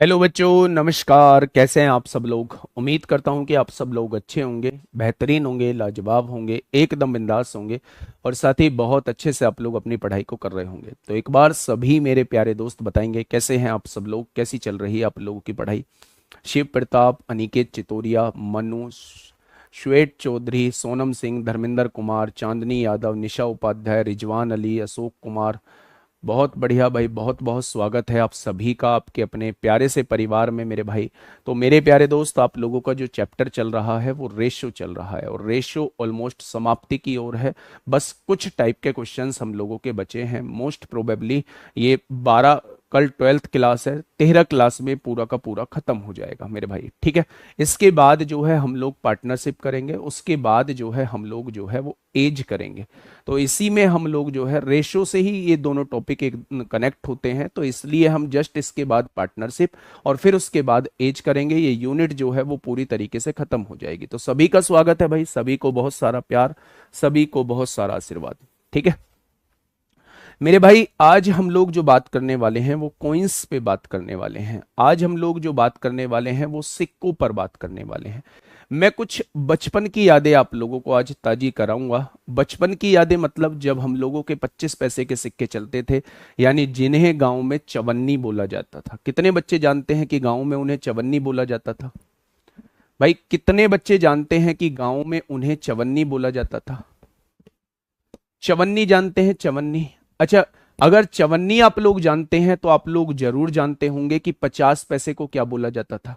Hello बच्चों, नमस्कार। कैसे हैं आप सब लोग। उम्मीद करता हूं कि आप सब लोग अच्छे होंगे, बेहतरीन होंगे, लाजवाब होंगे, एकदम बिंदास होंगे और साथ ही बहुत अच्छे से आप लोग अपनी पढ़ाई को कर रहे होंगे। तो एक बार सभी मेरे प्यारे दोस्त बताएंगे कैसे हैं आप सब लोग, कैसी चल रही है आप लोगों की पढ़ाई। शिव प्रताप, अनिकेत चितोरिया, मनु, श्वेत चौधरी, सोनम सिंह, धर्मेंद्र कुमार, चांदनी यादव, निशा उपाध्याय, रिजवान अली, अशोक कुमार। बहुत बढ़िया भाई, बहुत बहुत स्वागत है आप सभी का आपके अपने प्यारे से परिवार में मेरे भाई। तो मेरे प्यारे दोस्त, आप लोगों का जो चैप्टर चल रहा है वो रेशो चल रहा है और रेशो ऑलमोस्ट समाप्ति की ओर है। बस कुछ टाइप के क्वेश्चंस हम लोगों के बचे हैं। मोस्ट प्रोबेबली ये 12, कल 12th क्लास है, 13 क्लास में पूरा का पूरा खत्म हो जाएगा मेरे भाई। ठीक है। इसके बाद जो है हम लोग पार्टनरशिप करेंगे, उसके बाद जो है हम लोग जो है वो एज करेंगे। तो इसी में हम लोग जो है रेशो से ही ये दोनों टॉपिक एक कनेक्ट होते हैं, तो इसलिए हम जस्ट इसके बाद पार्टनरशिप और फिर उसके बाद एज करेंगे। ये यूनिट जो है वो पूरी तरीके से खत्म हो जाएगी। तो सभी का स्वागत है भाई, सभी को बहुत सारा प्यार, सभी को बहुत सारा आशीर्वाद। ठीक है मेरे भाई, आज हम लोग जो बात करने वाले हैं वो कॉइन्स पे बात करने वाले हैं। आज हम लोग जो बात करने वाले हैं वो सिक्कों पर बात करने वाले हैं। मैं कुछ बचपन की यादें आप लोगों को आज ताजी कराऊंगा। बचपन की यादें मतलब जब हम लोगों के 25 पैसे के सिक्के चलते थे, यानी जिन्हें गांव में चवन्नी बोला जाता था। कितने बच्चे जानते हैं कि गांव में उन्हें चवन्नी बोला जाता था? भाई कितने बच्चे जानते हैं कि गांव में उन्हें चवन्नी बोला जाता था? चवन्नी जानते हैं? चवन्नी। अच्छा, अगर चवन्नी आप लोग जानते हैं तो आप लोग जरूर जानते होंगे कि 50 पैसे को क्या बोला जाता था।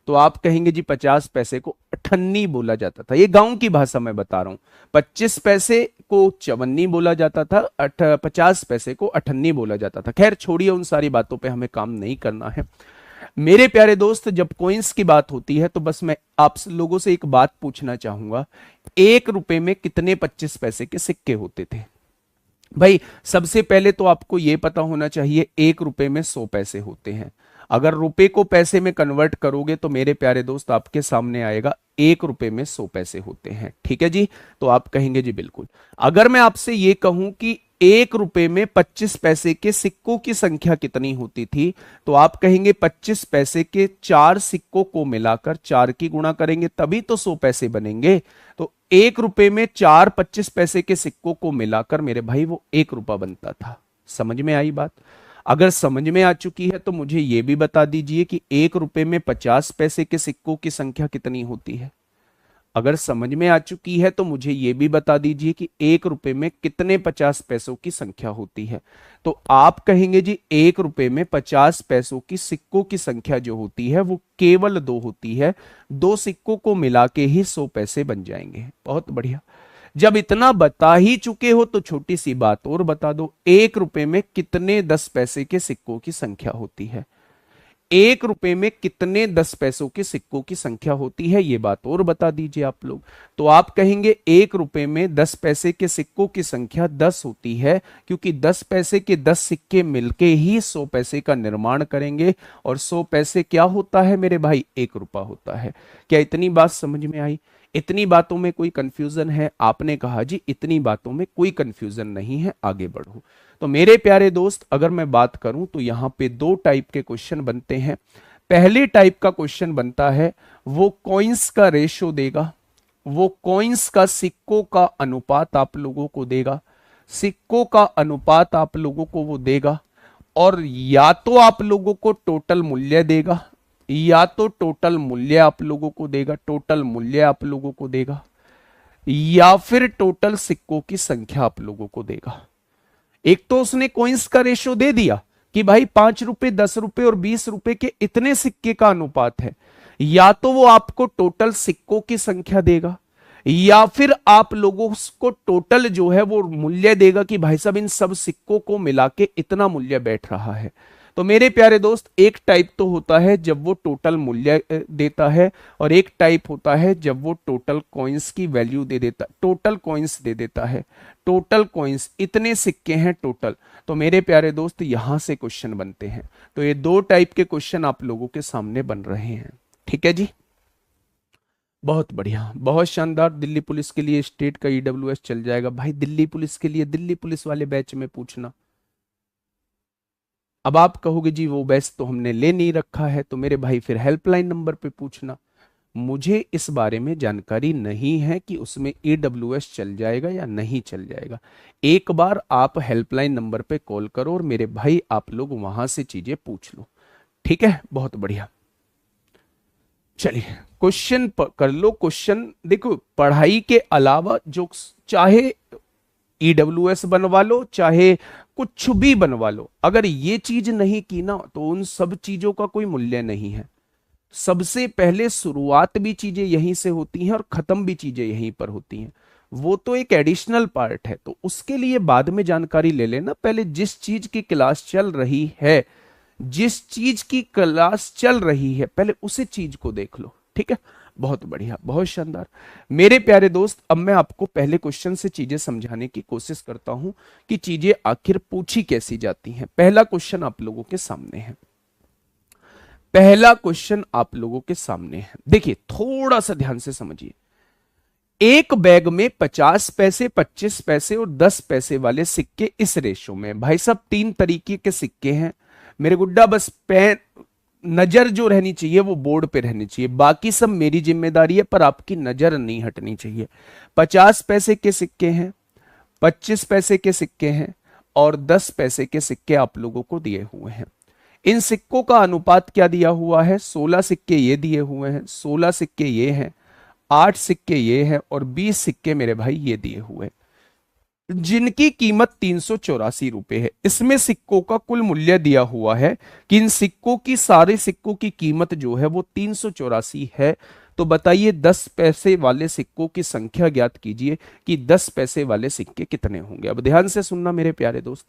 तो आप कहेंगे जी 50 पैसे को अठन्नी बोला जाता था। ये गांव की भाषा में बता रहा हूं। 25 पैसे को चवन्नी बोला जाता था, 50 पैसे को अठन्नी बोला जाता था। खैर छोड़िए, उन सारी बातों पे हमें काम नहीं करना है। मेरे प्यारे दोस्त, जब कॉइन्स की बात होती है तो बस मैं आप लोगों से एक बात पूछना चाहूंगा। 1 रुपए में कितने 25 पैसे के सिक्के होते थे? भाई सबसे पहले तो आपको यह पता होना चाहिए 1 रुपए में 100 पैसे होते हैं। अगर रुपए को पैसे में कन्वर्ट करोगे तो मेरे प्यारे दोस्त आपके सामने आएगा 1 रुपए में 100 पैसे होते हैं। ठीक है जी। तो आप कहेंगे जी बिल्कुल। अगर मैं आपसे ये कहूं कि 1 रुपए में 25 पैसे के सिक्कों की संख्या कितनी होती थी, तो आप कहेंगे 25 पैसे के 4 सिक्कों को मिलाकर 4 की गुणा करेंगे तभी तो 100 पैसे बनेंगे। तो 1 रुपए में 4 25 पैसे के सिक्कों को मिलाकर मेरे भाई वो 1 रुपया बनता था। समझ में आई बात? अगर समझ में आ चुकी है तो मुझे यह भी बता दीजिए कि 1 रुपए में 50 पैसे के सिक्कों की संख्या कितनी होती है। अगर समझ में आ चुकी है तो मुझे यह भी बता दीजिए कि 1 रुपए में कितने 50 पैसों की संख्या होती है। तो आप कहेंगे जी 1 रुपए में 50 पैसों की सिक्कों की संख्या जो होती है वो केवल 2 होती है। 2 सिक्कों को मिला के ही 100 पैसे बन जाएंगे। बहुत बढ़िया। जब इतना बता ही चुके हो तो छोटी सी बात और बता दो, 1 रुपए में कितने 10 पैसे के सिक्कों की संख्या होती है? 1 रुपए में कितने 10 पैसों के सिक्कों की संख्या होती है, ये बात और बता दीजिए आप लोग। तो आप कहेंगे 1 रुपए में 10 पैसे के सिक्कों की संख्या 10 होती है, क्योंकि 10 पैसे के 10 सिक्के मिलके ही 100 पैसे का निर्माण करेंगे। और 100 पैसे क्या होता है मेरे भाई? 1 रुपया होता है। क्या इतनी बात समझ में आई? इतनी बातों में कोई कंफ्यूजन है? आपने कहा जी इतनी बातों में कोई कंफ्यूजन नहीं है, आगे बढ़ो। तो मेरे प्यारे दोस्त, अगर मैं बात करूं तो यहां पे 2 टाइप के क्वेश्चन बनते हैं। पहले टाइप का क्वेश्चन बनता है, वो कॉइन्स का रेशो देगा, वो कॉइन्स का सिक्कों का अनुपात आप लोगों को देगा, सिक्कों का अनुपात आप लोगों को वो देगा। और या तो आप लोगों को टोटल मूल्य देगा, या तो टोटल मूल्य आप लोगों को देगा, टोटल मूल्य आप लोगों को देगा, या फिर टोटल सिक्कों की संख्या आप लोगों को देगा। एक तो उसने कॉइन्स का रेशो दे दिया कि भाई 5 रुपए, 10 रुपए और 20 रुपए के इतने सिक्के का अनुपात है, या तो वो आपको टोटल सिक्कों की संख्या देगा, या फिर आप लोगों को टोटल जो है वो मूल्य देगा कि भाई साहब इन सब सिक्कों को मिला के इतना मूल्य बैठ रहा है। तो मेरे प्यारे दोस्त, एक टाइप तो होता है जब वो टोटल मूल्य देता है, और एक टाइप होता है जब वो टोटल कॉइन्स की वैल्यू दे देता, टोटल कॉइन्स दे देता है। टोटल कॉइन्स इतने सिक्के हैं टोटल। तो मेरे प्यारे दोस्त यहां से क्वेश्चन बनते हैं। तो ये 2 टाइप के क्वेश्चन आप लोगों के सामने बन रहे हैं। ठीक है जी। बहुत बढ़िया, बहुत शानदार। दिल्ली पुलिस के लिए स्टेट का ईडब्ल्यूएस चल जाएगा भाई। दिल्ली पुलिस के लिए दिल्ली पुलिस वाले बैच में पूछना। अब आप कहोगे जी वो बैच तो हमने ले नहीं रखा है, तो मेरे भाई फिर हेल्पलाइन नंबर पे पूछना। मुझे इस बारे में जानकारी नहीं है कि उसमें AWS चल जाएगा या नहीं चल जाएगा। एक बार आप हेल्पलाइन नंबर पे कॉल करो और मेरे भाई आप लोग वहां से चीजें पूछ लो। ठीक है, बहुत बढ़िया। चलिए क्वेश्चन कर लो। क्वेश्चन देखो, पढ़ाई के अलावा जो चाहे EWS बनवा लो, चाहे कुछ भी बनवा लो, अगर ये चीज नहीं की ना तो उन सब चीजों का कोई मूल्य नहीं है। सबसे पहले शुरुआत भी चीजें यहीं से होती हैं और खत्म भी चीजें यहीं पर होती हैं। वो तो एक एडिशनल पार्ट है, तो उसके लिए बाद में जानकारी ले लेना। पहले जिस चीज की क्लास चल रही है, जिस चीज की क्लास चल रही है पहले उसी चीज को देख लो। ठीक है, बहुत बढ़िया, बहुत शानदार। मेरे प्यारे दोस्त, अब मैं आपको पहले क्वेश्चन से चीजें समझाने की कोशिश करता हूं कि चीजें आखिर पूछी कैसी जाती हैं। पहला क्वेश्चन आप लोगों के सामने है। पहला क्वेश्चन आप लोगों के सामने है, देखिए थोड़ा सा ध्यान से समझिए। एक बैग में 50 पैसे, 25 पैसे और 10 पैसे वाले सिक्के इस रेशो में। भाई साहब 3 तरीके के सिक्के हैं मेरे गुड्डा, बस पेन नजर जो रहनी चाहिए वो बोर्ड पे रहनी चाहिए, बाकी सब मेरी जिम्मेदारी है, पर आपकी नजर नहीं हटनी चाहिए। 50 पैसे के सिक्के हैं, 25 पैसे के सिक्के हैं और 10 पैसे के सिक्के आप लोगों को दिए हुए हैं। इन सिक्कों का अनुपात क्या दिया हुआ है? 16 सिक्के ये दिए हुए हैं, 16 सिक्के ये हैं, 8 सिक्के ये हैं और 20 सिक्के मेरे भाई ये दिए हुए, जिनकी कीमत 384 रुपए है। इसमें सिक्कों का कुल मूल्य दिया हुआ है कि इन सिक्कों की, सारे सिक्कों की कीमत जो है वो 384 है। तो बताइए 10 पैसे वाले सिक्कों की संख्या ज्ञात कीजिए कि 10 पैसे वाले सिक्के कितने होंगे। अब ध्यान से सुनना मेरे प्यारे दोस्त,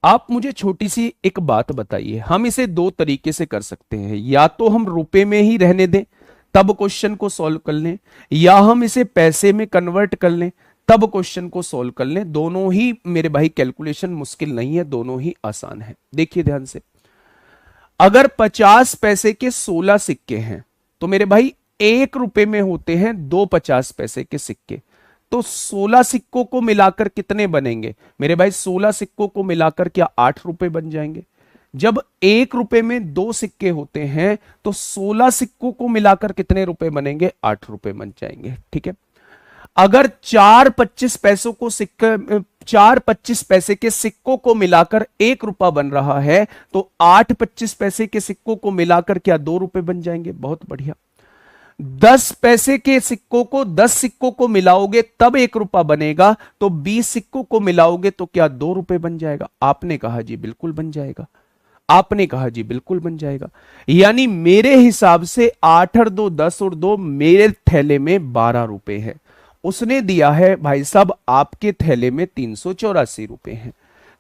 आप मुझे छोटी सी एक बात बताइए। हम इसे दो तरीके से कर सकते हैं, या तो हम रुपए में ही रहने दें तब क्वेश्चन को सॉल्व कर लें, या हम इसे पैसे में कन्वर्ट कर लें तब क्वेश्चन को सॉल्व कर लें। दोनों ही मेरे भाई कैलकुलेशन मुश्किल नहीं है, दोनों ही आसान है। देखिए ध्यान से, अगर 50 पैसे के 16 सिक्के हैं तो मेरे भाई 1 रुपए में होते हैं 2 50 पैसे के सिक्के। तो 16 सिक्कों को मिलाकर कितने बनेंगे मेरे भाई? 16 सिक्कों को मिलाकर क्या 8 रुपए बन जाएंगे? जब 1 रुपए में 2 सिक्के होते हैं तो 16 सिक्कों को मिलाकर कितने रुपए बनेंगे? 8 रुपए बन जाएंगे। ठीक है, अगर 4 25 पैसों को सिक्के, 4 25 पैसे के सिक्कों को मिलाकर 1 रुपया बन रहा है तो 8 25 पैसे के सिक्कों को मिलाकर क्या 2 रुपए बन जाएंगे? बहुत बढ़िया। 10 पैसे के सिक्कों को, 10 सिक्कों को मिलाओगे तब 1 रुपया बनेगा, तो 20 सिक्कों को मिलाओगे तो क्या 2 रुपए बन जाएगा? आपने कहा जी बिल्कुल बन जाएगा, आपने कहा जी बिल्कुल बन जाएगा। यानी मेरे हिसाब से 8 और 2 10 और 2 मेरे थैले में 12 रुपए है, उसने दिया है भाई साहब आपके थैले में 384 रुपए हैं।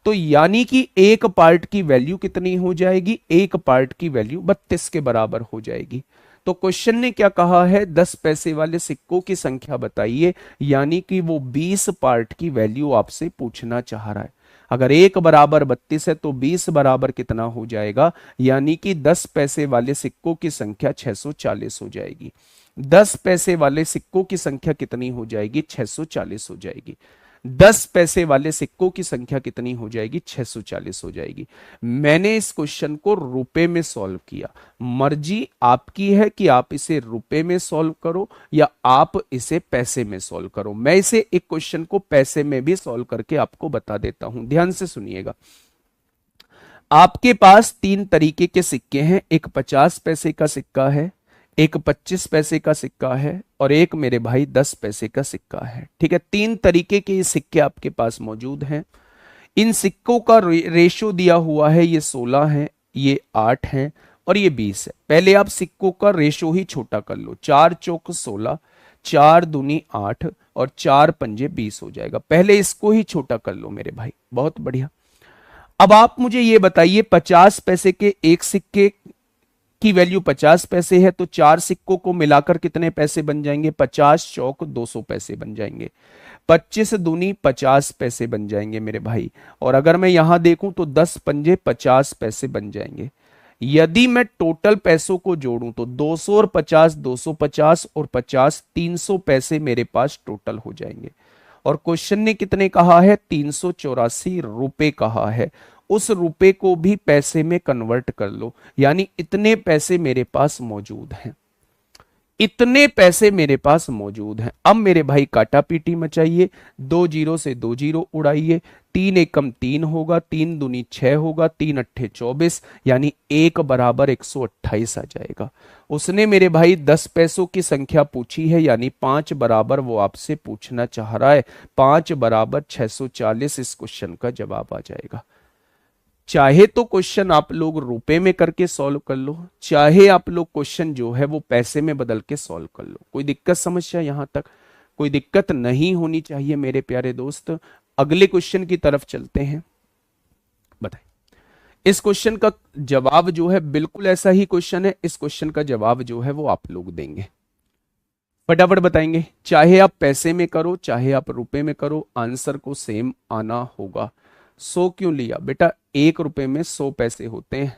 तो यानी कि एक पार्ट की वैल्यू कितनी हो जाएगी? एक पार्ट की वैल्यू 32 के बराबर हो जाएगी। तो क्वेश्चन ने क्या कहा है? 10 पैसे वाले सिक्कों की संख्या बताइए, यानी कि वो 20 पार्ट की वैल्यू आपसे पूछना चाह रहा है। अगर 1 बराबर 32 है तो 20 बराबर कितना हो जाएगा? यानी कि 10 पैसे वाले सिक्कों की संख्या 640 हो जाएगी। 10 पैसे वाले सिक्कों की संख्या कितनी हो जाएगी? 640 हो जाएगी। 10 पैसे वाले सिक्कों की संख्या कितनी हो जाएगी? 640 हो जाएगी। मैंने इस क्वेश्चन को रुपए में सॉल्व किया। मर्जी आपकी है कि आप इसे रुपए में सॉल्व करो या आप इसे पैसे में सॉल्व करो। मैं इसे एक क्वेश्चन को पैसे में भी सॉल्व करके आपको बता देता हूं, ध्यान से सुनिएगा। आपके पास 3 तरीके के सिक्के हैं, एक 50 पैसे का सिक्का है, एक 25 पैसे का सिक्का है और एक मेरे भाई 10 पैसे का सिक्का है। ठीक है, 3 तरीके के ये सिक्के आपके पास मौजूद हैं। इन सिक्कों का रेशो दिया हुआ है, ये 16 है, ये 8 है और ये 20 है। पहले आप सिक्कों का रेशो ही छोटा कर लो, 4 चौक 16, 4 दूनी 8 और 4 पंजे 20 हो जाएगा। पहले इसको ही छोटा कर लो मेरे भाई, बहुत बढ़िया। अब आप मुझे ये बताइए, 50 पैसे के एक सिक्के की वैल्यू 50 पैसे है तो 4 सिक्कों को मिलाकर कितने पैसे बन जाएंगे? 50 चौक 200 पैसे बन जाएंगे। 25 दूनी 50 पैसे बन जाएंगे मेरे भाई। और अगर मैं यहां देखूं तो 10 पंजे 50 पैसे बन जाएंगे। यदि मैं टोटल पैसों को जोड़ूं तो 200 और 50 250 और 50 300 पैसे मेरे पास टोटल हो जाएंगे। और क्वेश्चन ने कितने कहा है? 384 रुपए कहा है। उस रुपए को भी पैसे में कन्वर्ट कर लो, यानी इतने पैसे मेरे पास मौजूद हैं, इतने पैसे मेरे पास मौजूद हैं। अब मेरे भाई काटा पीटी मचाइए, 2 जीरो से 2 जीरो उड़ाइए, 3 एकम 3 होगा, 3 दूनी 6 होगा, 3 अट्ठे 24, यानी 1 बराबर 128 आ जाएगा। उसने मेरे भाई 10 पैसों की संख्या पूछी है, यानी 5 बराबर वो आपसे पूछना चाह रहा है। 5 बराबर 640 इस क्वेश्चन का जवाब आ जाएगा। चाहे तो क्वेश्चन आप लोग रुपए में करके सॉल्व कर लो, चाहे आप लोग क्वेश्चन जो है वो पैसे में बदल के सॉल्व कर लो, कोई दिक्कत समस्या यहां तक कोई दिक्कत नहीं होनी चाहिए मेरे प्यारे दोस्त। अगले क्वेश्चन की तरफ चलते हैं। बताइए, इस क्वेश्चन का जवाब जो है बिल्कुल ऐसा ही क्वेश्चन है, इस क्वेश्चन का जवाब जो है वो आप लोग देंगे, फटाफट बताएंगे। चाहे आप पैसे में करो चाहे आप रुपए में करो, आंसर को सेम आना होगा। 100 क्यों लिया बेटा? 1 रुपए में 100 पैसे होते हैं,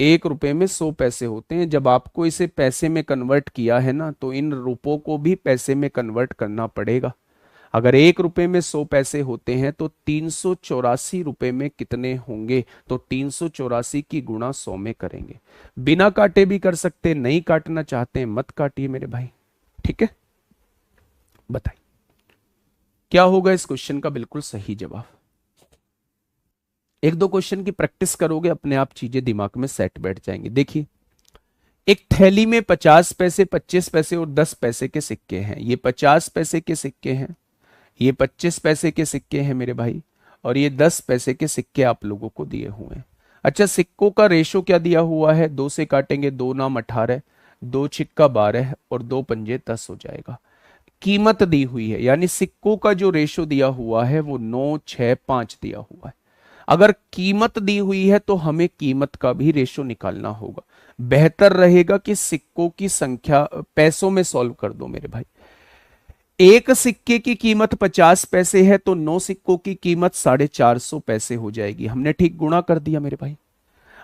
1 रुपए में 100 पैसे होते हैं। जब आपको इसे पैसे में कन्वर्ट किया है ना, तो इन रुपयों को भी पैसे में कन्वर्ट करना पड़ेगा। अगर 1 रुपए में 100 पैसे होते हैं तो 384 रुपए में कितने होंगे? तो 384 की गुणा 100 में करेंगे। बिना काटे भी कर सकते, नहीं काटना चाहते हैं मत काटिए मेरे भाई, ठीक है। बताइए क्या होगा इस क्वेश्चन का बिल्कुल सही जवाब। एक दो क्वेश्चन की प्रैक्टिस करोगे, अपने आप चीजें दिमाग में सेट बैठ जाएंगी। देखिए, एक थैली में 50 पैसे, 25 पैसे और 10 पैसे के सिक्के हैं। ये 50 पैसे के सिक्के हैं, ये 25 पैसे के सिक्के हैं मेरे भाई, और ये 10 पैसे के सिक्के आप लोगों को दिए हुए हैं। अच्छा, सिक्कों का रेशो क्या दिया हुआ है? 2 से काटेंगे, 2 नाम 18, 2 छिक्का 12 और 2 पंजे 10 हो जाएगा। कीमत दी हुई है, यानी सिक्कों का जो रेशो दिया हुआ है वो 9, 6, 5 दिया हुआ है। अगर कीमत दी हुई है तो हमें कीमत का भी रेशो निकालना होगा। बेहतर रहेगा कि सिक्कों की संख्या पैसों में सॉल्व कर दो मेरे भाई। एक सिक्के की कीमत 50 पैसे है तो 9 सिक्कों की कीमत 450 पैसे हो जाएगी। हमने ठीक गुणा कर दिया मेरे भाई।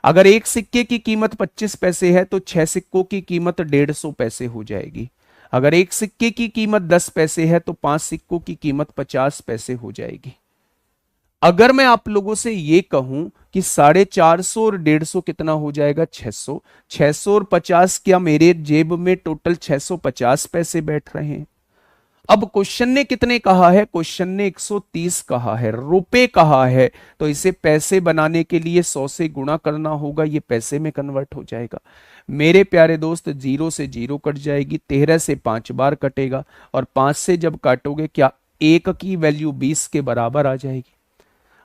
अगर एक सिक्के की कीमत 25 पैसे है तो 6 सिक्कों की कीमत 150 पैसे हो जाएगी। अगर एक सिक्के की कीमत 10 पैसे है तो 5 सिक्कों की कीमत 50 पैसे हो जाएगी। अगर मैं आप लोगों से ये कहूं कि 450 और 150 कितना हो जाएगा? 600। 600 और 50, क्या मेरे जेब में टोटल 650 पैसे बैठ रहे हैं? अब क्वेश्चन ने कितने कहा है? क्वेश्चन ने 130 कहा है, रुपए कहा है, तो इसे पैसे बनाने के लिए 100 से गुणा करना होगा, ये पैसे में कन्वर्ट हो जाएगा। मेरे प्यारे दोस्त, 0 से 0 कट जाएगी, 13 से 5 बार कटेगा, और 5 से जब काटोगे क्या 1 की वैल्यू 20 के बराबर आ जाएगी?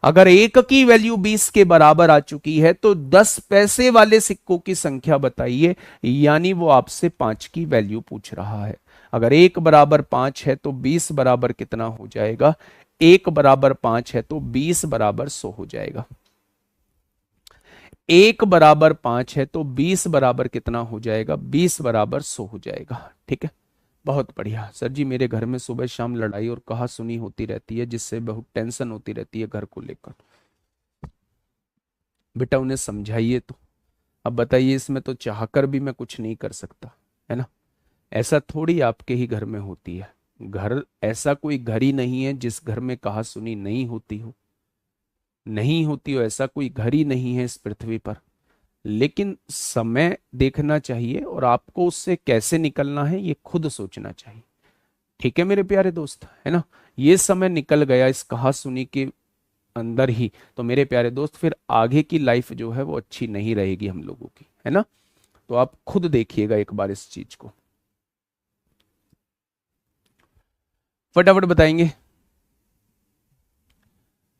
अगर 1 की वैल्यू 20 के बराबर आ चुकी है तो 10 पैसे वाले सिक्कों की संख्या बताइए, यानी वो आपसे 5 की वैल्यू पूछ रहा है। अगर 1 बराबर 5 है तो 20 बराबर कितना हो जाएगा? 1 बराबर 5 है तो 20 बराबर 100 हो जाएगा। 1 बराबर 5 है तो 20 बराबर कितना हो जाएगा? 20 बराबर 100 हो जाएगा, ठीक है। बहुत बढ़िया सर जी, मेरे घर में सुबह शाम लड़ाई और कहा सुनी होती रहती है, जिससे बहुत टेंशन होती रहती है घर को लेकर। बेटा उन्हें समझाइए तो। अब बताइए, इसमें तो चाहकर भी मैं कुछ नहीं कर सकता, है ना। ऐसा थोड़ी आपके ही घर में होती है। घर ऐसा कोई घर ही नहीं है जिस घर में कहा सुनी नहीं होती हो, नहीं होती हो, ऐसा कोई घर ही नहीं है इस पृथ्वी पर। लेकिन समय देखना चाहिए और आपको उससे कैसे निकलना है ये खुद सोचना चाहिए, ठीक है मेरे प्यारे दोस्त, है ना। ये समय निकल गया इस कहा सुनी के अंदर ही, तो मेरे प्यारे दोस्त फिर आगे की लाइफ जो है वो अच्छी नहीं रहेगी हम लोगों की, है ना। तो आप खुद देखिएगा एक बार इस चीज को, फटाफट बताएंगे।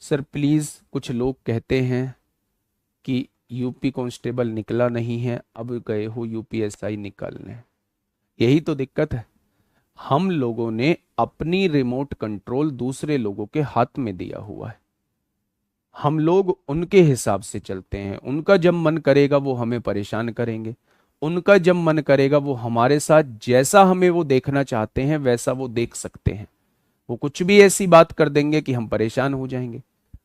सर प्लीज, कुछ लोग कहते हैं कि यूपी कांस्टेबल निकला नहीं है, अब गए हो यूपीएसआई निकालने। यही तो दिक्कत है, हम लोगों ने अपनी रिमोट कंट्रोल दूसरे लोगों के हाथ में दिया हुआ है। हम लोग उनके हिसाब से चलते हैं, उनका जब मन करेगा वो हमें परेशान करेंगे, उनका जब मन करेगा वो हमारे साथ जैसा हमें वो देखना चाहते हैं वैसा वो देख सकते हैं। वो कुछ भी ऐसी बात कर देंगे कि हम परेशान हो जाएंगे,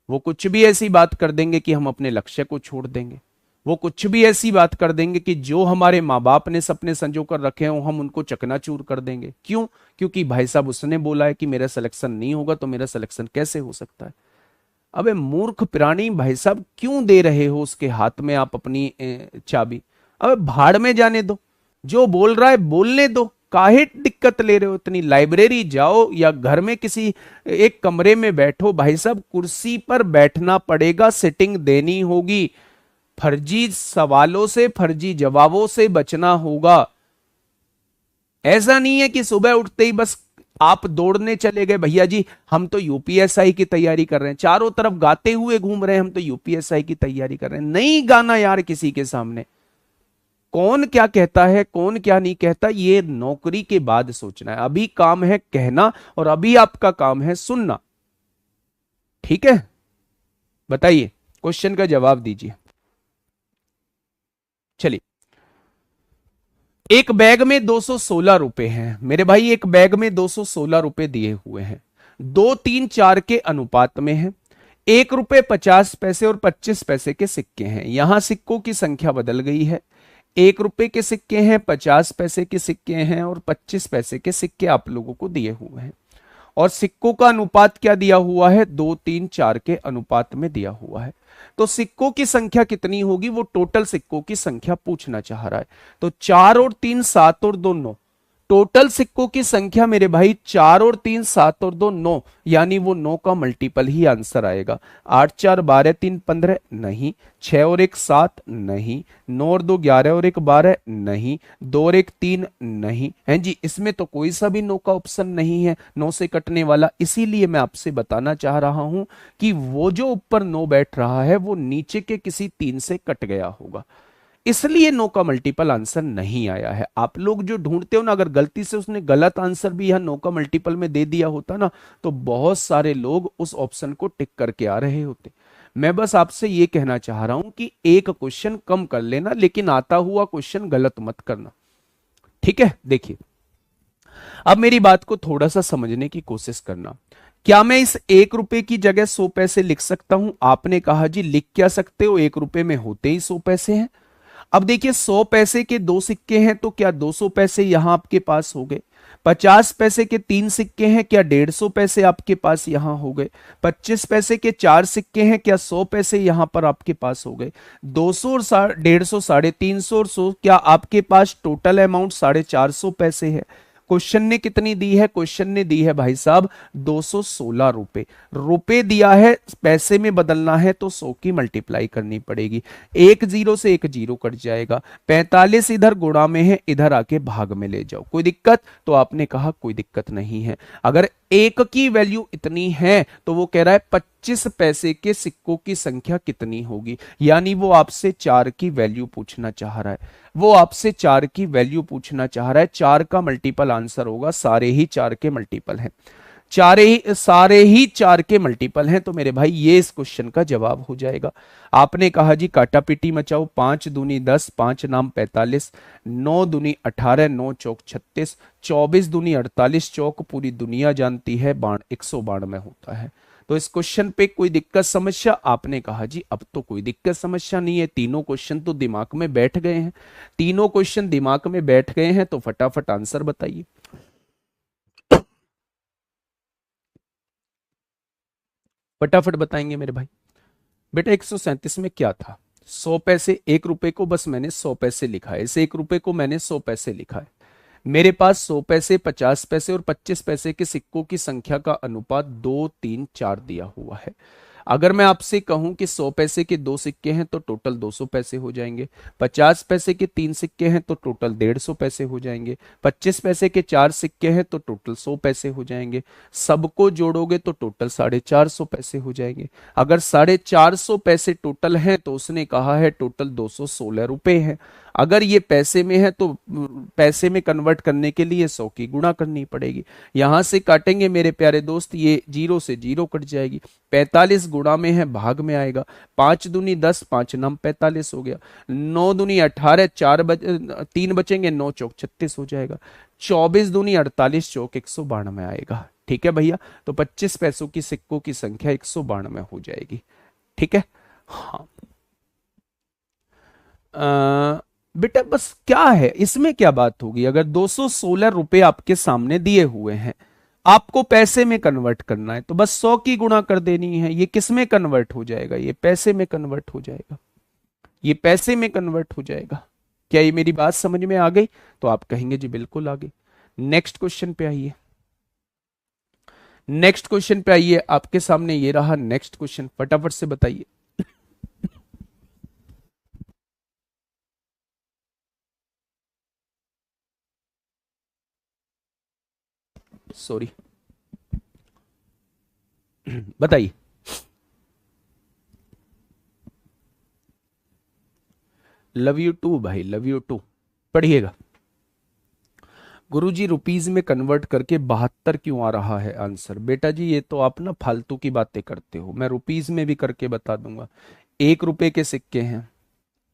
वो कुछ भी ऐसी बात कर देंगे कि हम अपने लक्ष्य को छोड़ देंगे, वो कुछ भी ऐसी बात कर देंगे कि जो हमारे माँ बाप ने सपने संजो कर रखे हो हम उनको चकनाचूर कर देंगे। क्यों? क्योंकि भाई साहब उसने बोला है कि मेरा सिलेक्शन नहीं होगा, तो मेरा सिलेक्शन कैसे हो सकता है। अबे मूर्ख प्राणी, भाई साहब क्यों दे रहे हो उसके हाथ में आप अपनी चाबी? अबे भाड़ में जाने दो, जो बोल रहा है बोलने दो, काहे दिक्कत ले रहे हो इतनी? लाइब्रेरी जाओ या घर में किसी एक कमरे में बैठो, भाई साहब कुर्सी पर बैठना पड़ेगा, सिटिंग देनी होगी, फर्जी सवालों से फर्जी जवाबों से बचना होगा। ऐसा नहीं है कि सुबह उठते ही बस आप दौड़ने चले गए, भैया जी हम तो यूपीएसआई की तैयारी कर रहे हैं, चारों तरफ गाते हुए घूम रहे हैं हम तो यूपीएसआई की तैयारी कर रहे हैं। नहीं गाना यार किसी के सामने, कौन क्या कहता है कौन क्या नहीं कहता ये नौकरी के बाद सोचना है। अभी काम है कहना और अभी आपका काम है सुनना। ठीक है, बताइए, क्वेश्चन का जवाब दीजिए। चलिए, एक बैग में 216 रुपए हैं मेरे भाई, एक बैग में 216 रुपए दिए हुए हैं, 2 3 4 के अनुपात में है, 1 रुपए 50 पैसे और 25 पैसे के सिक्के हैं। यहां सिक्कों की संख्या बदल गई है, 1 रुपए के सिक्के हैं, 50 पैसे के सिक्के हैं और 25 पैसे के सिक्के आप लोगों को दिए हुए हैं। और सिक्कों का अनुपात क्या दिया हुआ है? 2 3 4 के अनुपात में दिया हुआ है। तो सिक्कों की संख्या कितनी होगी, वो टोटल सिक्कों की संख्या पूछना चाह रहा है। तो 4 और 3 7 और 2 9, टोटल सिक्कों की संख्या मेरे भाई 4 और 3 7 और 2 9, यानी वो 9 का मल्टीपल ही आंसर आएगा। 8 4 12 3 15 नहीं, 6 और 1 7 नहीं, 9 और 2 11 और 1 12 नहीं, 2 और 1 3 नहीं है जी। इसमें तो कोई सा भी 9 का ऑप्शन नहीं है, 9 से कटने वाला। इसीलिए मैं आपसे बताना चाह रहा हूं कि वो जो ऊपर 9 बैठ रहा है वो नीचे के किसी 3 से कट गया होगा, इसलिए 9 का मल्टीपल आंसर नहीं आया है। आप लोग जो ढूंढते हो ना, अगर गलती से उसने गलत आंसर भी यह 9 का मल्टीपल में दे दिया होता ना, तो बहुत सारे लोग उस ऑप्शन को टिक करके आ रहे होते। मैं बस आपसे यह कहना चाह रहा हूं कि एक क्वेश्चन कम कर लेना, लेकिन आता हुआ क्वेश्चन गलत मत करना। ठीक है, देखिए अब मेरी बात को थोड़ा सा समझने की कोशिश करना। क्या मैं इस 1 रुपए की जगह 100 पैसे लिख सकता हूं? आपने कहा जी लिख क्या सकते हो, 1 रुपए में होते ही 100 पैसे हैं। अब देखिए 100 पैसे के 2 सिक्के हैं तो क्या 200 पैसे यहां आपके पास हो गए। 50 पैसे के 3 सिक्के हैं, क्या 150 पैसे आपके पास यहां हो गए। 25 पैसे के 4 सिक्के हैं, क्या 100 पैसे यहां पर आपके पास हो गए। 200 और 150 350 और 100, क्या आपके पास टोटल अमाउंट 450 पैसे है। क्वेश्चन ने कितनी दी है? क्वेश्चन ने दी है भाई साहब 216 रुपए। रुपए दिया है, पैसे में बदलना है तो 100 की मल्टीप्लाई करनी पड़ेगी। एक जीरो से एक जीरो कट जाएगा, 45 इधर गुणा में है, इधर आके भाग में ले जाओ। कोई दिक्कत? तो आपने कहा कोई दिक्कत नहीं है। अगर एक की वैल्यू इतनी है तो वो कह रहा है 25 पैसे के सिक्कों की संख्या कितनी होगी, यानी वो आपसे 4 की वैल्यू पूछना चाह रहा है। वो आपसे 4 की वैल्यू पूछना चाह रहा है। 4 का मल्टीपल आंसर होगा, सारे ही 4 के मल्टीपल हैं, सारे ही 4 के मल्टीपल हैं। तो मेरे भाई ये इस क्वेश्चन का जवाब हो जाएगा। आपने कहा जी काटा पीटी मचाओ, 5 दूनी 10, 5 नाम 45, 9 दूनी 18, 9 चौक 36, 24 दूनी 48, चौक पूरी दुनिया जानती है बाण 192 में होता है। तो इस क्वेश्चन पे कोई दिक्कत समस्या? आपने कहा जी अब तो कोई दिक्कत समस्या नहीं है, तीनों क्वेश्चन तो दिमाग में बैठ गए हैं। तीनों क्वेश्चन दिमाग में बैठ गए हैं तो फटाफट आंसर बताइए। फटाफट बताएंगे मेरे भाई। बेटा 137 में क्या था? 100 पैसे, 1 रुपए को बस मैंने 100 पैसे लिखा है, इस 1 रुपए को मैंने 100 पैसे लिखा है। मेरे पास 100 पैसे, 50 पैसे और 25 पैसे के सिक्कों की संख्या का अनुपात 2 3 4 दिया हुआ है। अगर मैं आपसे कहूं कि 100 पैसे के 2 सिक्के हैं तो टोटल 200 पैसे हो जाएंगे, 50 पैसे के 3 सिक्के हैं तो टोटल 150 पैसे हो जाएंगे, 25 पैसे के 4 सिक्के हैं तो टोटल 100 पैसे हो जाएंगे। सबको जोड़ोगे तो टोटल 450 पैसे हो जाएंगे। अगर 450 पैसे टोटल हैं तो उसने कहा है टोटल 216 रुपए हैं। अगर ये पैसे में है तो पैसे में कन्वर्ट करने के लिए 100 की गुणा करनी पड़ेगी। यहां से काटेंगे मेरे प्यारे दोस्त, ये जीरो से जीरो कट जाएगी, 45 गुणा में है भाग में आएगा, 5 दूनी 10, 5 नाम 45 हो गया, 9 दूनी 18, 3 बचेंगे, 9 चौक 36 हो जाएगा, 24 दूनी 48, चौक 192 में आएगा। ठीक है भैया, तो 25 पैसों की सिक्कों की संख्या 192 में हो जाएगी। ठीक है, हाँ बेटा बस क्या है इसमें क्या बात होगी। अगर 216 रुपए आपके सामने दिए हुए हैं आपको पैसे में कन्वर्ट करना है तो बस 100 की गुणा कर देनी है। ये किस में कन्वर्ट हो जाएगा? ये पैसे में कन्वर्ट हो जाएगा, ये पैसे में कन्वर्ट हो जाएगा। क्या ये मेरी बात समझ में आ गई? तो आप कहेंगे जी बिल्कुल आ गई। नेक्स्ट क्वेश्चन पे आइए, नेक्स्ट क्वेश्चन पे आइए। आपके सामने ये रहा नेक्स्ट क्वेश्चन, फटाफट से बताइए। सॉरी, बताइए। लव यू टू भाई, लव यू टू। पढ़िएगा। गुरुजी रुपीज में कन्वर्ट करके 72 क्यों आ रहा है आंसर? बेटा जी ये तो आप ना फालतू की बातें करते हो, मैं रुपीज में भी करके बता दूंगा। 1 रुपए के सिक्के हैं,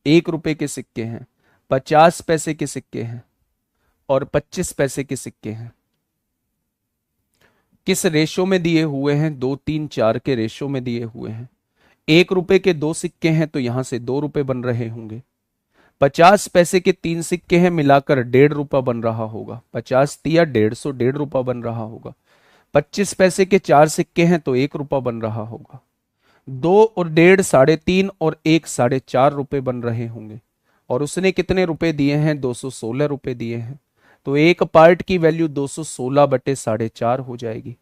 1 रुपए के सिक्के हैं, 50 पैसे के सिक्के हैं और 25 पैसे के सिक्के हैं। किस रेशो में दिए हुए हैं? 2 3 4 के रेशो में दिए हुए हैं। 1 रुपए के 2 सिक्के हैं तो यहां से 2 रुपए बन रहे होंगे। 50 पैसे के 3 सिक्के हैं, मिलाकर 1.5 रुपया बन रहा होगा। 50 × 150, 1.5 रुपया बन रहा होगा। 25 पैसे के 4 सिक्के हैं तो 1 रुपया बन रहा होगा। 2 और 1.5 3.5 और 1 4.5 रुपए बन रहे होंगे। और उसने कितने रुपए दिए हैं? 216 रुपए दिए हैं। तो एक पार्ट की वैल्यू 216/4.5 हो जाएगी।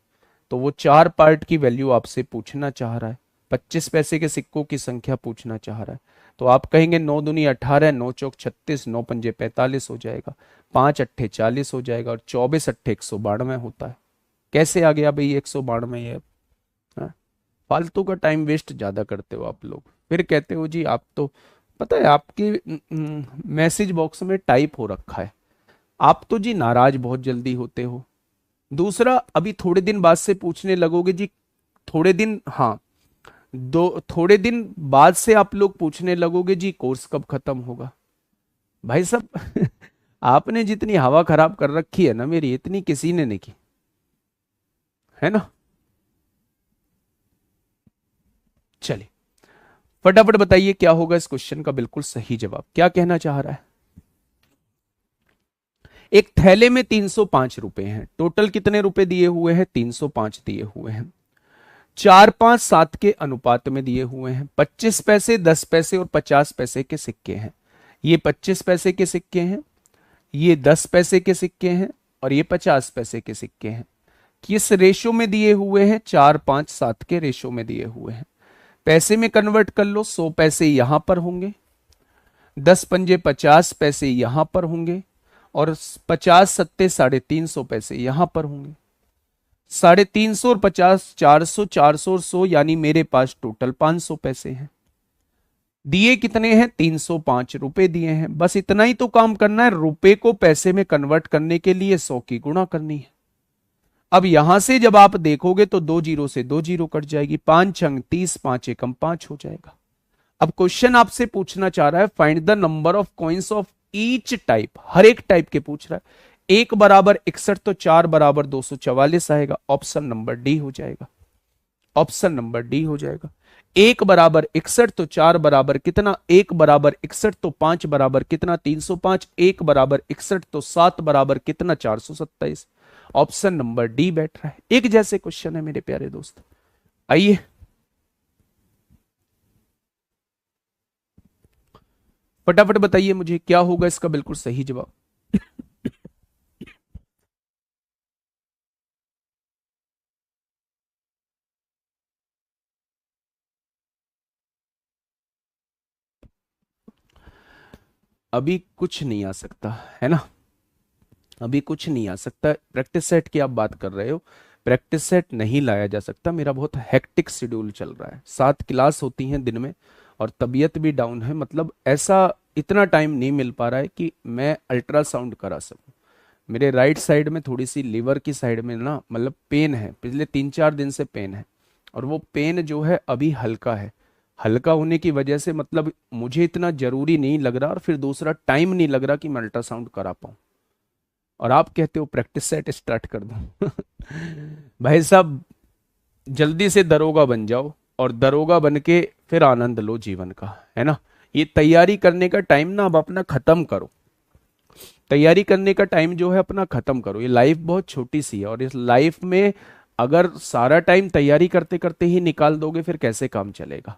तो वो 4 पार्ट की वैल्यू आपसे पूछना चाह रहा है, 25 पैसे के सिक्कों की संख्या पूछना चाह रहा है। तो आप कहेंगे 9 दूनी 18, 9 चौक 36, 9 पंजे 45 हो जाएगा, 5 अट्ठे 40 हो जाएगा और 24 अट्ठे 192 होता है। कैसे आ गया भाई 192 ये? हाँ? फालतू का टाइम वेस्ट ज्यादा करते हो आप लोग, फिर कहते हो जी आप तो, पता है आपके मैसेज बॉक्स में टाइप हो रखा है, आप तो जी नाराज बहुत जल्दी होते हो। दूसरा, अभी थोड़े दिन बाद से पूछने लगोगे जी, थोड़े दिन, हाँ थोड़े दिन बाद से आप लोग पूछने लगोगे जी कोर्स कब खत्म होगा। भाई साहब आपने जितनी हवा खराब कर रखी है ना मेरी, इतनी किसी ने नहीं की है ना। चलिए फटाफट बताइए क्या होगा इस क्वेश्चन का बिल्कुल सही जवाब, क्या कहना चाह रहा है? एक थैले में 305 रुपए हैं, टोटल कितने रुपए दिए हुए हैं? 305 दिए हुए हैं। 4 5 7 के अनुपात में दिए हुए हैं। 25 पैसे, 10 पैसे और 50 पैसे के सिक्के हैं। ये 25 पैसे के सिक्के हैं, ये 10 पैसे के सिक्के हैं और ये 50 पैसे के सिक्के हैं। किस रेशो में दिए हुए हैं? 4 5 7 के रेशो में दिए हुए हैं। पैसे में कन्वर्ट कर लो, 100 पैसे यहां पर होंगे, 10 पंजे 50 पैसे यहां पर होंगे और 50 सत्ते 350 पैसे यहां पर होंगे। 350 और 50, 400, 400 और 100, यानी मेरे पास टोटल 500 पैसे हैं। दिए कितने हैं? 305 रुपए दिए हैं। बस इतना ही तो काम करना है, रुपए को पैसे में कन्वर्ट करने के लिए 100 की गुणा करनी है। अब यहां से जब आप देखोगे तो 2 जीरो से 2 जीरो कट जाएगी, 5 छंग 30, 5 एकम 5 हो जाएगा। अब क्वेश्चन आपसे पूछना चाह रहा है find the number of coins of each type, हर एक टाइप के पूछ रहा है। 1 बराबर 61 तो 4 बराबर 244 आएगा, ऑप्शन नंबर डी हो जाएगा, ऑप्शन नंबर डी हो जाएगा। 1 बराबर 61 तो 4 बराबर कितना? 1 बराबर 61 तो 5 बराबर कितना? 305। 1 बराबर 61 तो 7 बराबर कितना? 427। ऑप्शन नंबर डी बैठ रहा है। एक जैसे क्वेश्चन है मेरे प्यारे दोस्त, आइए फटाफट बताइए मुझे क्या होगा इसका बिल्कुल सही जवाब। अभी कुछ नहीं आ सकता है ना, अभी कुछ नहीं आ सकता। प्रैक्टिस सेट की आप बात कर रहे हो, प्रैक्टिस सेट नहीं लाया जा सकता। मेरा बहुत हेक्टिक शेड्यूल चल रहा है, 7 क्लास होती हैं दिन में और तबीयत भी डाउन है, मतलब ऐसा इतना टाइम नहीं मिल पा रहा है कि मैं अल्ट्रासाउंड करा सकूं। मेरे राइट साइड में थोड़ी सी लीवर की साइड में ना मतलब पेन है, पिछले 3 4 दिन से पेन है और वो पेन जो है अभी हल्का है। हल्का होने की वजह से मतलब मुझे इतना जरूरी नहीं लग रहा और फिर दूसरा टाइम नहीं लग रहा कि मैं अल्ट्रासाउंड करा पाऊं, और आप कहते हो प्रैक्टिस सेट स्टार्ट कर दूं भाई साहब जल्दी से दरोगा बन जाओ और दरोगा बन के फिर आनंद लो जीवन का, है ना। ये तैयारी करने का टाइम ना अब अपना खत्म करो। तैयारी करने का टाइम जो है अपना खत्म करो। ये लाइफ बहुत छोटी सी है और इस लाइफ में अगर सारा टाइम तैयारी करते करते ही निकाल दोगे फिर कैसे काम चलेगा।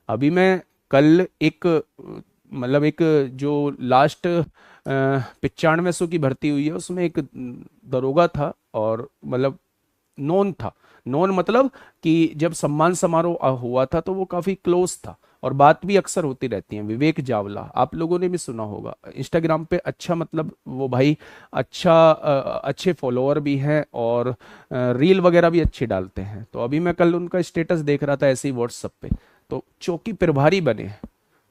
अभी मैं कल एक मतलब एक जो लास्ट 9500 की भर्ती हुई है उसमें एक दरोगा था और मतलब नॉन था। नॉन मतलब कि जब सम्मान समारोह हुआ था तो वो काफी क्लोज था और बात भी अक्सर होती रहती है। विवेक जावला, आप लोगों ने भी सुना होगा, इंस्टाग्राम पे अच्छा मतलब वो भाई अच्छा अच्छे फॉलोअर भी हैं और रील वगैरह भी अच्छी डालते हैं। तो अभी मैं कल उनका स्टेटस देख रहा था ऐसे ही व्हाट्सएप पे, तो चौकी प्रभारी बने हैं।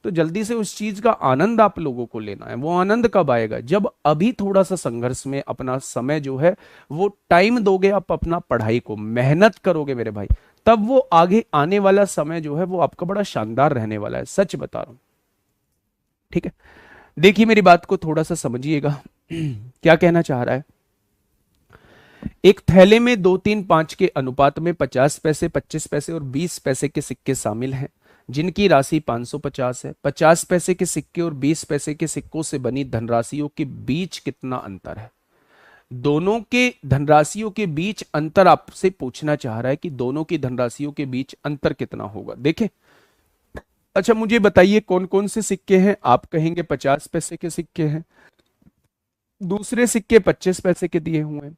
तो जल्दी से उस चीज का आनंद आप लोगों को लेना है। वो आनंद कब आएगा, जब अभी थोड़ा सा संघर्ष में अपना समय जो है वो टाइम दोगे, आप अपना पढ़ाई को मेहनत करोगे मेरे भाई, तब वो आगे आने वाला समय जो है वो आपका बड़ा शानदार रहने वाला है, सच बता रहा हूं। ठीक है, देखिए मेरी बात को थोड़ा सा समझिएगा। क्या कहना चाह रहा है। एक थैले में 2 3 5 के अनुपात में 50 पैसे, 25 पैसे और 20 पैसे के सिक्के शामिल हैं, जिनकी राशि 550 है। 50 पैसे के सिक्के और 20 पैसे के सिक्कों से बनी धनराशियों के बीच कितना अंतर है। दोनों के धनराशियों के बीच अंतर आपसे पूछना चाह रहा है कि दोनों की धनराशियों के बीच अंतर कितना होगा। देखें, अच्छा मुझे बताइए कौन कौन से सिक्के हैं। आप कहेंगे 50 पैसे के सिक्के हैं, दूसरे सिक्के 25 पैसे के दिए हुए हैं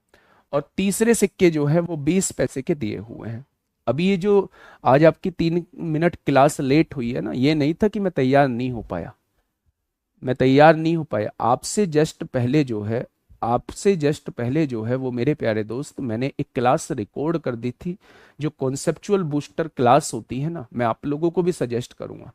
और तीसरे सिक्के जो है वो 20 पैसे के दिए हुए हैं। अभी ये जो आज आपकी 3 मिनट क्लास लेट हुई है ना, ये नहीं था कि मैं तैयार नहीं हो पाया, मैं तैयार नहीं हो पाया। आपसे जस्ट पहले जो है वो मेरे प्यारे दोस्त मैंने एक क्लास रिकॉर्ड कर दी थी, जो कॉन्सेप्चुअल बूस्टर क्लास होती है ना। मैं आप लोगों को भी सजेस्ट करूंगा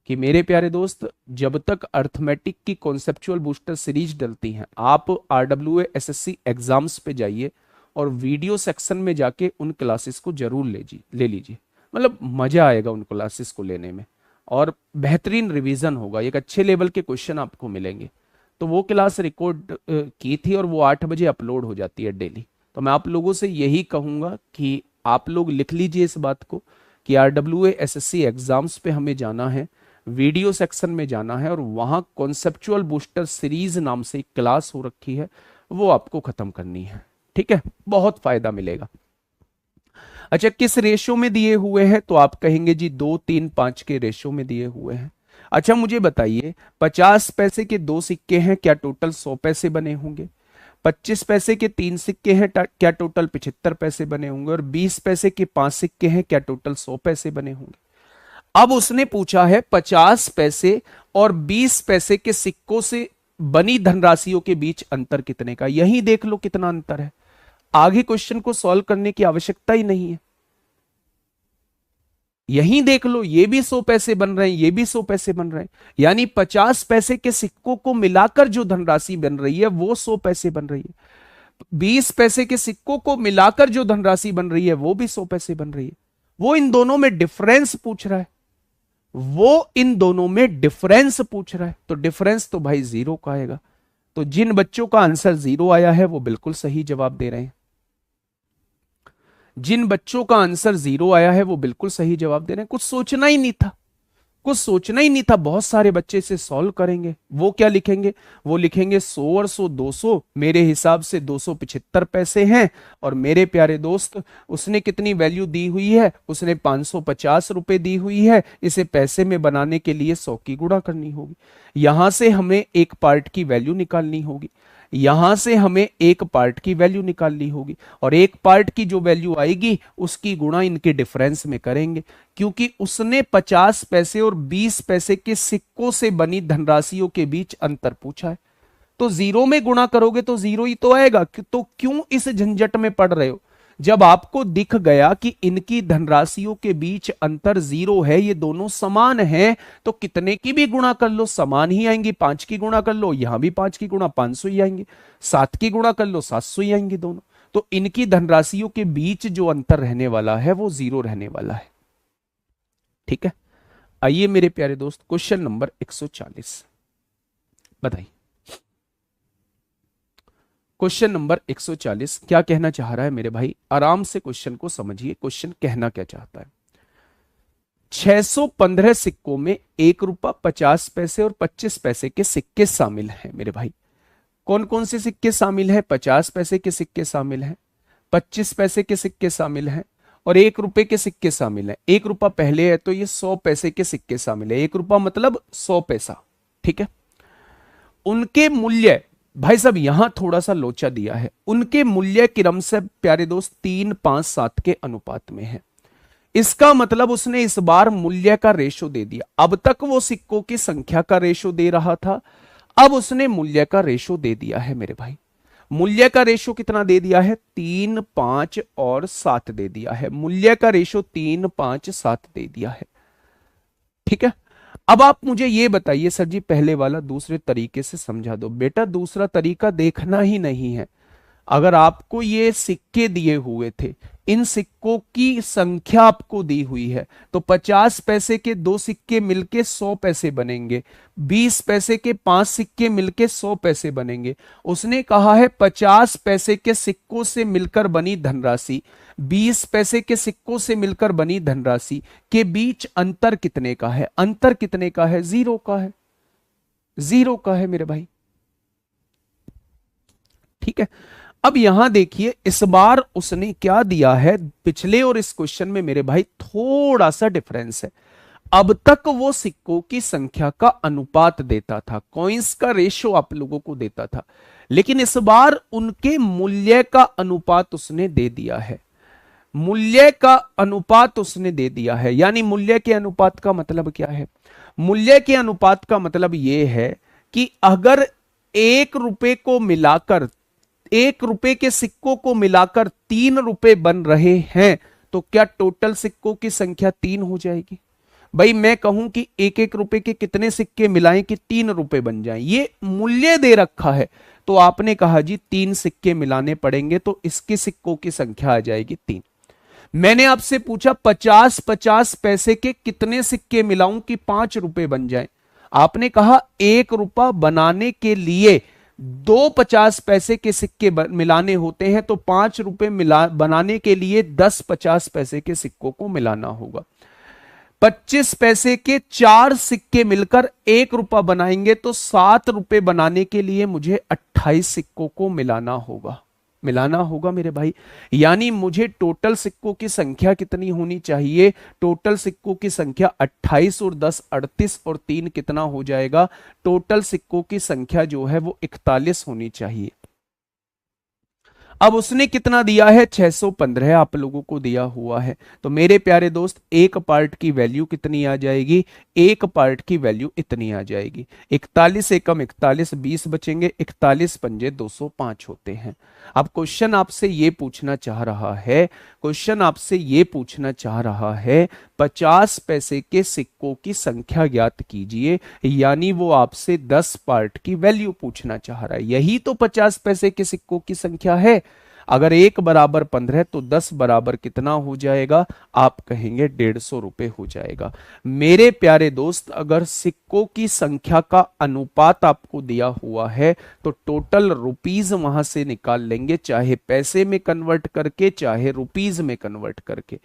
कि मेरे प्यारे दोस्त, जब तक अर्थमेटिक की कॉन्सेप्चुअल बूस्टर सीरीज डलती हैं, आप RWA SSC एग्जाम्स पे जाइए और वीडियो सेक्शन में जाके उन क्लासेस को जरूर ले लीजिए। मतलब मजा आएगा उन क्लासेस को लेने में और बेहतरीन रिवीजन होगा, एक अच्छे लेवल के क्वेश्चन आपको मिलेंगे। तो वो क्लास रिकॉर्ड की थी और वो 8 बजे अपलोड हो जाती है डेली। तो मैं आप लोगों से यही कहूंगा कि आप लोग लिख लीजिए इस बात को कि RWA SSC एग्जाम्स पे हमें जाना है, वीडियो सेक्शन में जाना है और वहां कॉन्सेप्चुअल बूस्टर सीरीज नाम से एक क्लास हो रखी है, वो आपको खत्म करनी है। ठीक है, बहुत फायदा मिलेगा। अच्छा, किस रेशो में दिए हुए हैं, तो आप कहेंगे जी 2 3 5 के रेशो में दिए हुए हैं। अच्छा मुझे बताइए, 50 पैसे के 2 सिक्के हैं, क्या टोटल 100 पैसे बने होंगे। 25 पैसे के 3 सिक्के हैं, क्या टोटल 75 पैसे बने होंगे। और 20 पैसे के 5 सिक्के हैं, क्या टोटल 100 पैसे बने होंगे। अब उसने पूछा है 50 पैसे और 20 पैसे के सिक्कों से बनी धनराशियों के बीच अंतर कितने का। यही देख लो कितना अंतर है, आगे क्वेश्चन को सॉल्व करने की आवश्यकता ही नहीं है। यहीं देख लो, ये भी 100 पैसे बन रहे हैं, ये भी 100 पैसे बन रहे हैं, यानी 50 पैसे के सिक्कों को मिलाकर जो धनराशि बन रही है वो 100 पैसे बन रही है। 20 पैसे के सिक्कों को मिलाकर जो धनराशि बन रही है वो भी 100 पैसे बन रही है। वो इन दोनों में डिफरेंस पूछ रहा है, वो इन दोनों में डिफरेंस पूछ रहा है, तो डिफरेंस तो भाई 0 का आएगा। तो जिन बच्चों का आंसर 0 आया है वो बिल्कुल सही जवाब दे रहे हैं। जिन बच्चों का आंसर 0 आया है वो बिल्कुल सही जवाब दे रहे हैं। कुछ सोचना ही नहीं था, कुछ सोचना ही नहीं था। बहुत सारे बच्चे इसे सॉल्व करेंगे, वो क्या लिखेंगे, वो लिखेंगे 100 और 100 200, मेरे हिसाब से 275 पैसे हैं। और मेरे प्यारे दोस्त, उसने कितनी वैल्यू दी हुई है, उसने 550 रुपए दी हुई है। इसे पैसे में बनाने के लिए 100 की गुणा करनी होगी। यहां से हमें एक पार्ट की वैल्यू निकालनी होगी, यहां से हमें एक पार्ट की वैल्यू निकालनी होगी, और एक पार्ट की जो वैल्यू आएगी उसकी गुणा इनके डिफरेंस में करेंगे, क्योंकि उसने 50 पैसे और 20 पैसे के सिक्कों से बनी धनराशियों के बीच अंतर पूछा है। तो 0 में गुणा करोगे तो 0 ही तो आएगा। तो क्यों इस झंझट में पड़ रहे हो। जब आपको दिख गया कि इनकी धनराशियों के बीच अंतर 0 है, ये दोनों समान हैं, तो कितने की भी गुणा कर लो समान ही आएंगी। 5 की गुणा कर लो, यहां भी 5 की गुणा 500 ही आएंगे। 7 की गुणा कर लो 700 ही आएंगे दोनों। तो इनकी धनराशियों के बीच जो अंतर रहने वाला है वो 0 रहने वाला है। ठीक है, आइए मेरे प्यारे दोस्त, क्वेश्चन नंबर 140 बताइए। क्वेश्चन नंबर 140 क्या कहना चाह रहा है मेरे भाई, आराम से क्वेश्चन को समझिए। क्वेश्चन कहना क्या चाहता है। 615 सिक्कों में 1 रुपया 50 पैसे और 25 पैसे के सिक्के शामिल हैं मेरे भाई। कौन कौन से सिक्के शामिल है? 50 पैसे के सिक्के शामिल हैं, 25 पैसे के सिक्के शामिल हैं और 1 रुपए के सिक्के शामिल हैं। 1 रुपया पहले है तो ये 100 पैसे के सिक्के शामिल है। 1 रुपया मतलब 100 पैसा। ठीक है। उनके मूल्य, भाई साहब यहां थोड़ा सा लोचा दिया है, उनके मूल्य क्रम से प्यारे दोस्त 3, 5, 7 के अनुपात में है। इसका मतलब उसने इस बार मूल्य का रेशो दे दिया। अब तक वो सिक्कों की संख्या का रेशो दे रहा था, अब उसने मूल्य का रेशो दे दिया है मेरे भाई। मूल्य का रेशो कितना दे दिया है? 3, 5 और 7 दे दिया है। मूल्य का रेशो 3, 5, 7 दे दिया है। ठीक है। अब आप मुझे ये बताइए सर जी, पहले वाला दूसरे तरीके से समझा दो। बेटा दूसरा तरीका देखना ही नहीं है। अगर आपको ये सिक्के दिए हुए थे, इन सिक्कों की संख्या आपको दी हुई है, तो 50 पैसे के 2 सिक्के मिलके 100 पैसे बनेंगे, 20 पैसे के 5 सिक्के मिलके 100 पैसे बनेंगे। उसने कहा है 50 पैसे के सिक्कों से मिलकर बनी धनराशि 20 पैसे के सिक्कों से मिलकर बनी धनराशि के बीच अंतर कितने का है? अंतर कितने का है? 0 का है। 0 का है मेरे भाई। ठीक है। अब यहां देखिए, इस बार उसने क्या दिया है, पिछले और इस क्वेश्चन में मेरे भाई थोड़ा सा डिफरेंस है। अब तक वो सिक्कों की संख्या का अनुपात देता था, कॉइंस का रेशो आप लोगों को देता था, लेकिन इस बार उनके मूल्य का अनुपात उसने दे दिया है। मूल्य का अनुपात उसने दे दिया है, यानी मूल्य के अनुपात का मतलब क्या है? मूल्य के अनुपात का मतलब यह है कि अगर 1 रुपए को मिलाकर, 1 रुपए के सिक्कों को मिलाकर 3 रुपए बन रहे हैं, तो क्या टोटल सिक्कों की संख्या 3 हो जाएगी? भाई मैं कहूं कि 1-1 रुपए के कितने सिक्के मिलाएं कि 3 रुपए बन जाएं, ये मूल्य दे रखा है, तो आपने कहा जी 3 सिक्के मिलाने पड़ेंगे, तो इसके सिक्कों की संख्या आ जाएगी 3। मैंने आपसे पूछा 50-50 पैसे के कितने सिक्के मिलाऊं कि 5 रुपए बन जाएं, आपने कहा 1 रुपया बनाने के लिए 2 50 पैसे के सिक्के मिलाने होते हैं, तो 5 रुपए बनाने के लिए 10 50 पैसे के सिक्कों को मिलाना होगा। 25 पैसे के 4 सिक्के मिलकर 1 रुपया बनाएंगे, तो 7 रुपए बनाने के लिए मुझे 28 सिक्कों को मिलाना होगा। मिलाना होगा मेरे भाई। यानी मुझे टोटल सिक्कों की संख्या कितनी होनी चाहिए? टोटल सिक्कों की संख्या 28 और 10 38 और 3 कितना हो जाएगा? टोटल सिक्कों की संख्या जो है वो 41 होनी चाहिए। अब उसने कितना दिया है? 615 आप लोगों को दिया हुआ है। तो मेरे प्यारे दोस्त, एक पार्ट की वैल्यू कितनी आ जाएगी? एक पार्ट की वैल्यू इतनी आ जाएगी। 41 एकम 41, 20 बचेंगे, 41 पंजे 205 होते हैं। अब क्वेश्चन आपसे ये पूछना चाह रहा है, क्वेश्चन आपसे ये पूछना चाह रहा है 50 पैसे के सिक्कों की संख्या ज्ञात कीजिए, यानी वो आपसे 10 पार्ट की वैल्यू पूछना चाह रहा है। यही तो 50 पैसे के सिक्कों की संख्या है। अगर 1 बराबर 15 तो 10 बराबर कितना हो जाएगा? आप कहेंगे 150 रुपए हो जाएगा। मेरे प्यारे दोस्त, अगर सिक्कों की संख्या का अनुपात आपको दिया हुआ है तो टोटल रुपीज वहां से निकाल लेंगे, चाहे पैसे में कन्वर्ट करके चाहे रुपीज में कन्वर्ट करके।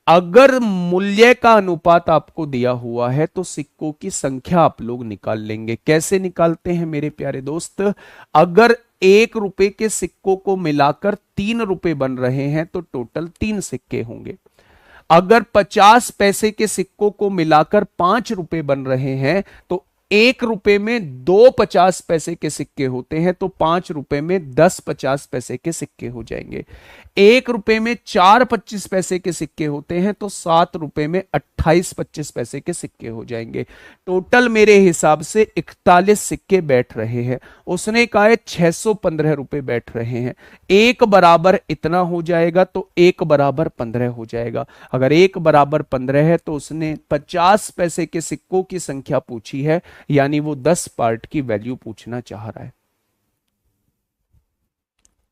अगर मूल्य का अनुपात आपको दिया हुआ है तो सिक्कों की संख्या आप लोग निकाल लेंगे। कैसे निकालते हैं मेरे प्यारे दोस्त? अगर 1 रुपए के सिक्कों को मिलाकर 3 रुपए बन रहे हैं तो टोटल 3 सिक्के होंगे। अगर 50 पैसे के सिक्कों को मिलाकर 5 रुपए बन रहे हैं तो 1 रुपए में 2 50 पैसे के सिक्के होते हैं, तो 5 रुपए में 10 50 पैसे के सिक्के हो जाएंगे। 1 रुपए में 4 25 पैसे के सिक्के होते हैं, तो 7 रुपए में 28 25 पैसे के सिक्के हो जाएंगे। टोटल मेरे हिसाब से 41 सिक्के बैठ रहे हैं। उसने कहा है 615 रुपए बैठ रहे हैं। 1 बराबर इतना हो जाएगा तो 1 बराबर 15 हो जाएगा। अगर 1 बराबर 15 है तो उसने 50 पैसे के सिक्कों की संख्या पूछी है, यानी वो 10 पार्ट की वैल्यू पूछना चाह रहा है।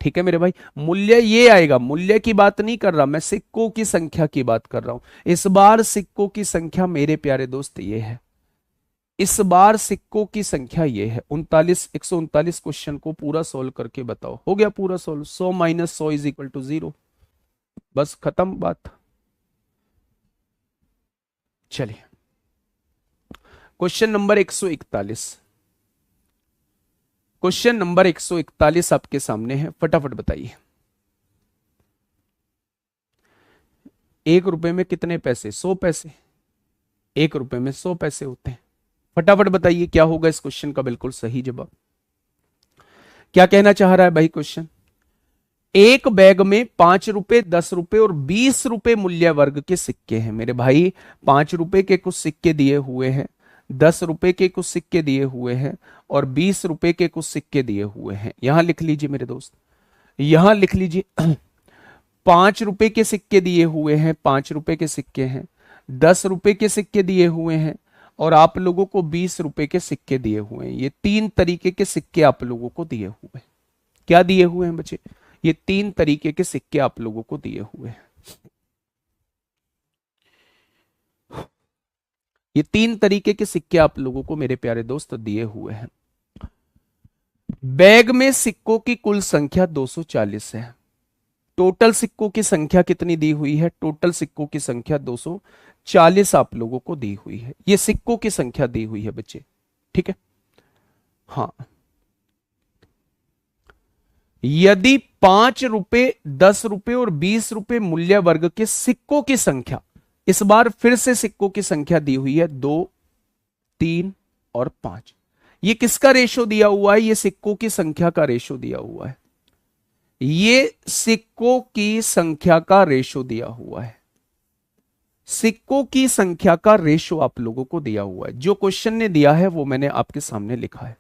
ठीक है मेरे भाई, मूल्य ये आएगा। मूल्य की बात नहीं कर रहा मैं, सिक्कों की संख्या की बात कर रहा हूं। इस बार सिक्कों की संख्या मेरे प्यारे दोस्त ये है, इस बार सिक्कों की संख्या ये है 39। 139 क्वेश्चन को पूरा सोल्व करके बताओ। हो गया पूरा solve. 100 minus 100 is equal to 0। बस खत्म बात। चलिए क्वेश्चन नंबर 141। क्वेश्चन नंबर 141 आपके सामने है, फटाफट बताइए। 1 रुपए में कितने पैसे? 100 पैसे। 1 रुपए में 100 पैसे होते हैं। फटाफट बताइए क्या होगा इस क्वेश्चन का बिल्कुल सही जवाब। क्या कहना चाह रहा है भाई क्वेश्चन? एक बैग में 5 रुपए, 10 रुपए और 20 रुपए मूल्य वर्ग के सिक्के हैं मेरे भाई। 5 रुपए के कुछ सिक्के दिए हुए हैं, 10 रुपए के कुछ सिक्के दिए हुए हैं और 20 रुपए के कुछ सिक्के दिए हुए हैं। यहां लिख लीजिए मेरे दोस्त, यहां लिख लीजिए। 5 रुपए के सिक्के दिए हुए हैं, 5 रुपए के सिक्के हैं, 10 रुपए के सिक्के दिए हुए हैं और आप लोगों को 20 रुपए के सिक्के दिए हुए हैं। ये 3 तरीके के सिक्के आप लोगों को दिए हुए हैं। क्या दिए हुए हैं बच्चे? ये 3 तरीके के सिक्के आप लोगों को दिए हुए हैं। ये 3 तरीके के सिक्के आप लोगों को मेरे प्यारे दोस्त दिए हुए हैं। बैग में सिक्कों की कुल संख्या 240 है। टोटल सिक्कों की संख्या कितनी दी हुई है? टोटल सिक्कों की संख्या 240 आप लोगों को दी हुई है। ये सिक्कों की संख्या दी हुई है बच्चे, ठीक है। हाँ, यदि 5 रुपए, 10 रुपए और 20 रुपए मूल्य वर्ग के सिक्कों की संख्या, इस बार फिर से सिक्कों की संख्या दी हुई है 2, 3 और 5। ये किसका रेशो दिया हुआ है? ये सिक्कों की संख्या का रेशो दिया हुआ है। ये सिक्कों की संख्या का रेशो दिया हुआ है। सिक्कों की संख्या का रेशो आप लोगों को दिया हुआ है। जो क्वेश्चन ने दिया है वो मैंने आपके सामने लिखा है,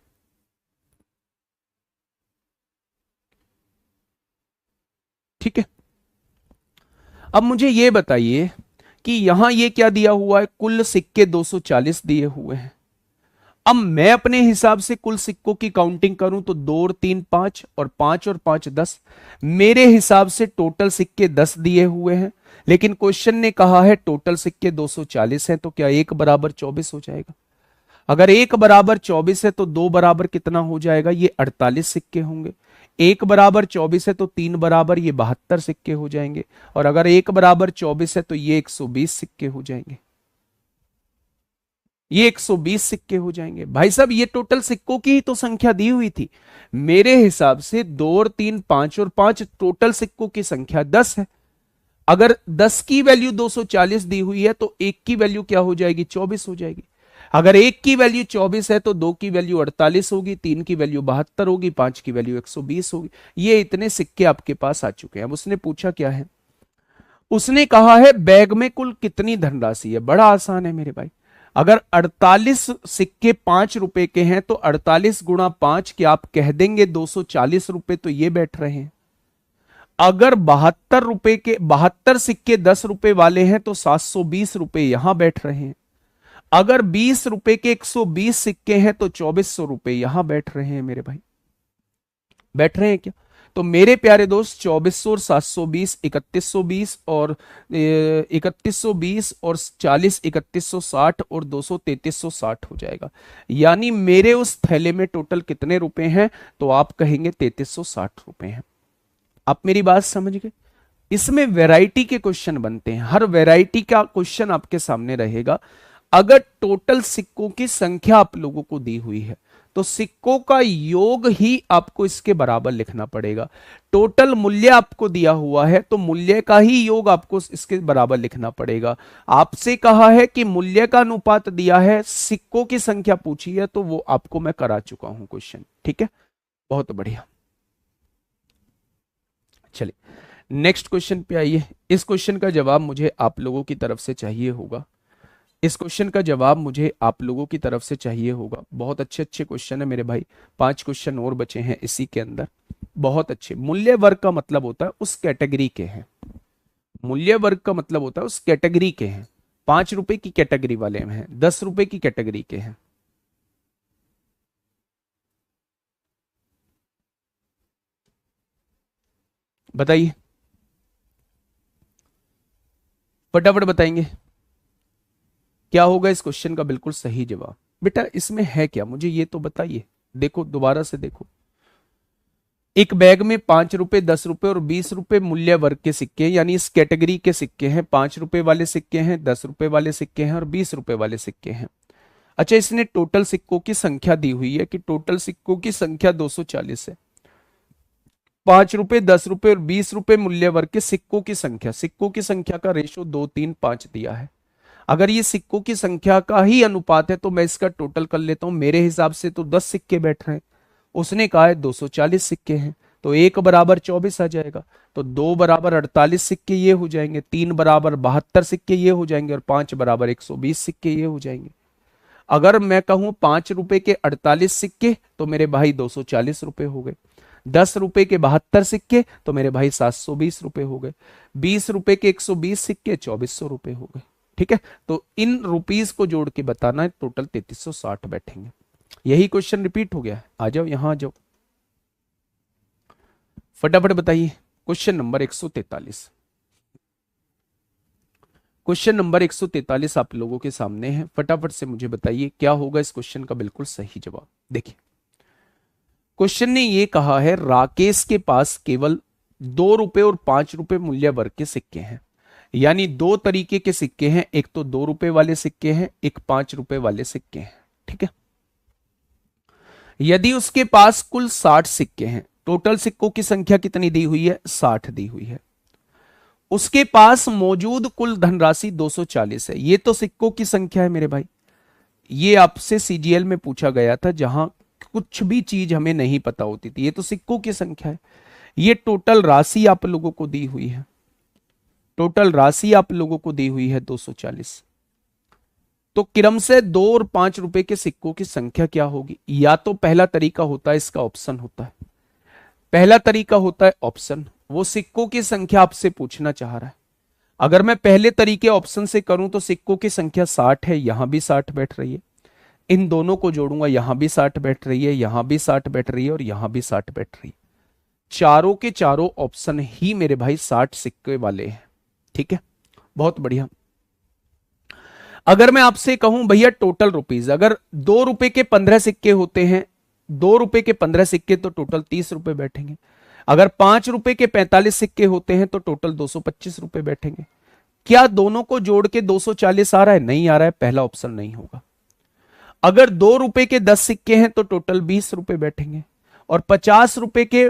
ठीक है। अब मुझे ये बताइए कि यहां ये क्या दिया हुआ है? कुल सिक्के 240 दिए हुए हैं। अब मैं अपने हिसाब से कुल सिक्कों की काउंटिंग करूं तो 2 और 3 5 और 5 और 5 10। मेरे हिसाब से टोटल सिक्के 10 दिए हुए हैं, लेकिन क्वेश्चन ने कहा है टोटल सिक्के 240 हैं, तो क्या 1 बराबर 24 हो जाएगा? अगर 1 बराबर 24 है तो 2 बराबर कितना हो जाएगा? ये 48 सिक्के होंगे। 1 बराबर 24 है तो 3 बराबर ये 72 सिक्के हो जाएंगे। और अगर 1 बराबर 24 है तो ये 120 सिक्के हो जाएंगे। ये 120 सिक्के हो जाएंगे। भाई साहब, ये टोटल सिक्कों की ही तो संख्या दी हुई थी। मेरे हिसाब से 2 और 3 5 और 5 टोटल सिक्कों की संख्या 10 है। अगर 10 की वैल्यू 240 दी हुई है तो 1 की वैल्यू क्या हो जाएगी? 24 हो जाएगी। अगर 1 की वैल्यू 24 है तो 2 की वैल्यू 48 होगी, 3 की वैल्यू 72 होगी, 5 की वैल्यू 120 होगी। ये इतने सिक्के आपके पास आ चुके हैं। अब उसने पूछा क्या है? उसने कहा है बैग में कुल कितनी धनराशि है। बड़ा आसान है मेरे भाई। अगर 48 सिक्के 5 रुपए के हैं तो 48 गुणा 5 के आप कह देंगे 240 रुपए, तो ये बैठ रहे हैं। अगर 72 सिक्के 10 रुपए वाले हैं तो 720 रुपए यहां बैठ रहे हैं। अगर 20 रुपए के 120 सिक्के हैं तो 2400 रुपए यहां बैठ रहे हैं मेरे भाई। बैठ रहे हैं क्या? तो मेरे प्यारे दोस्त 2400 और 720 3120 और 3120 और 40 3160 और 200 3360 हो जाएगा। यानी मेरे उस थैले में टोटल कितने रुपए हैं? तो आप कहेंगे 3360 रुपए हैं। आप मेरी बात समझ गए? इसमें वैरायटी के क्वेश्चन बनते हैं। हर वैरायटी का क्वेश्चन आपके सामने रहेगा। अगर टोटल सिक्कों की संख्या आप लोगों को दी हुई है तो सिक्कों का योग ही आपको इसके बराबर लिखना पड़ेगा। टोटल मूल्य आपको दिया हुआ है तो मूल्य का ही योग आपको इसके बराबर लिखना पड़ेगा। आपसे कहा है कि मूल्य का अनुपात दिया है, सिक्कों की संख्या पूछी है, तो वो आपको मैं करा चुका हूं क्वेश्चन, ठीक है। बहुत बढ़िया। चलिए नेक्स्ट क्वेश्चन पे आइए। इस क्वेश्चन का जवाब मुझे आप लोगों की तरफ से चाहिए होगा। इस क्वेश्चन का जवाब मुझे आप लोगों की तरफ से चाहिए होगा। बहुत अच्छे अच्छे क्वेश्चन है मेरे भाई। 5 क्वेश्चन और बचे हैं इसी के अंदर। बहुत अच्छे। मूल्य वर्ग का मतलब होता है उस कैटेगरी के हैं। मूल्य वर्ग का मतलब होता है उस कैटेगरी के हैं। 5 रुपए की कैटेगरी वाले हैं, 10 रुपए की कैटेगरी के हैं। बताइए, फटाफट बताएंगे क्या होगा इस क्वेश्चन का बिल्कुल सही जवाब। बेटा इसमें है क्या, मुझे ये तो बताइए। देखो दोबारा से देखो। एक बैग में 5 रुपए, 10 रुपए और 20 रुपए मूल्य वर्ग के सिक्के, यानी इस कैटेगरी के सिक्के हैं। 5 रुपए वाले सिक्के हैं, 10 रुपए वाले सिक्के हैं और 20 रुपए वाले सिक्के हैं। अच्छा, इसने टोटल सिक्कों की संख्या दी हुई है कि टोटल सिक्कों की संख्या 240 है। 5 रुपए, 10 रुपए और 20 रुपए मूल्य वर्ग के सिक्कों की संख्या का रेशो 2, 3, 5 दिया है। अगर ये सिक्कों की संख्या का ही अनुपात है तो मैं इसका टोटल कर लेता हूं। मेरे हिसाब से तो 10 सिक्के बैठ रहे हैं, उसने कहा है 240 सिक्के हैं, तो 1 बराबर 24 आ जाएगा, तो 2 बराबर 48 सिक्के ये हो जाएंगे, 3 बराबर 72 सिक्के ये हो जाएंगे और 5 बराबर 120 सिक्के ये हो जाएंगे। अगर मैं कहूं 5 रुपए के 48 सिक्के तो मेरे भाई 240 रुपए हो गए। 10 रुपए के 72 सिक्के तो मेरे भाई 720 रुपए हो गए। 20 रुपए के 120 सिक्के 2400 रुपए हो गए। ठीक है, तो इन रुपीस को जोड़ के बताना है, टोटल 3360 बैठेंगे। यही क्वेश्चन रिपीट हो गया है। आ जाओ यहां आ जाओ, फटाफट बताइए। क्वेश्चन नंबर 143, क्वेश्चन नंबर 143 आप लोगों के सामने है। फटाफट से मुझे बताइए क्या होगा इस क्वेश्चन का बिल्कुल सही जवाब। देखिए, क्वेश्चन ने ये कहा है राकेश के पास केवल 2 रुपए और 5 रुपए मूल्य वर्ग के सिक्के हैं। यानी दो तरीके के सिक्के हैं, एक तो 2 रुपए वाले सिक्के हैं, एक 5 रुपए वाले सिक्के हैं। ठीक है, यदि उसके पास कुल 60 सिक्के हैं, टोटल सिक्कों की संख्या कितनी दी हुई है? 60 दी हुई है। उसके पास मौजूद कुल धनराशि 240 है। ये तो सिक्कों की संख्या है मेरे भाई, ये आपसे सीजीएल में पूछा गया था जहां कुछ भी चीज हमें नहीं पता होती थी। ये तो सिक्कों की संख्या है। ये टोटल राशि आप लोगों को दी हुई है, टोटल राशि आप लोगों को दी हुई है 240। तो क्रम से 2 और 5 रुपए के सिक्कों की संख्या क्या होगी? या तो पहला तरीका होता है, इसका ऑप्शन होता है, पहला तरीका होता है ऑप्शन, वो सिक्कों की संख्या आपसे पूछना चाह रहा है। अगर मैं पहले तरीके ऑप्शन से करूं तो सिक्कों की संख्या 60 है, यहां भी 60 बैठ रही है। इन दोनों को जोड़ूंगा, यहां भी 60 बैठ रही है, यहां भी 60 बैठ रही है और यहां भी 60 बैठ रही है। चारों के चारों ऑप्शन ही मेरे भाई 60 सिक्के वाले हैं। ठीक है, बहुत बढ़िया। अगर मैं आपसे कहूं भैया टोटल रुपीज, अगर 2 रुपए के 15 सिक्के होते हैं, 2 रुपए के 15 सिक्के तो टोटल 30 रुपए बैठेंगे। अगर 5 रुपए के 45 सिक्के होते हैं तो टोटल 225 रुपए बैठेंगे। क्या दोनों को जोड़ के 240 आ रहा है? नहीं आ रहा है, पहला ऑप्शन नहीं होगा। अगर 2 रुपए के 10 सिक्के हैं तो टोटल 20 रुपए बैठेंगे और 5 रुपए के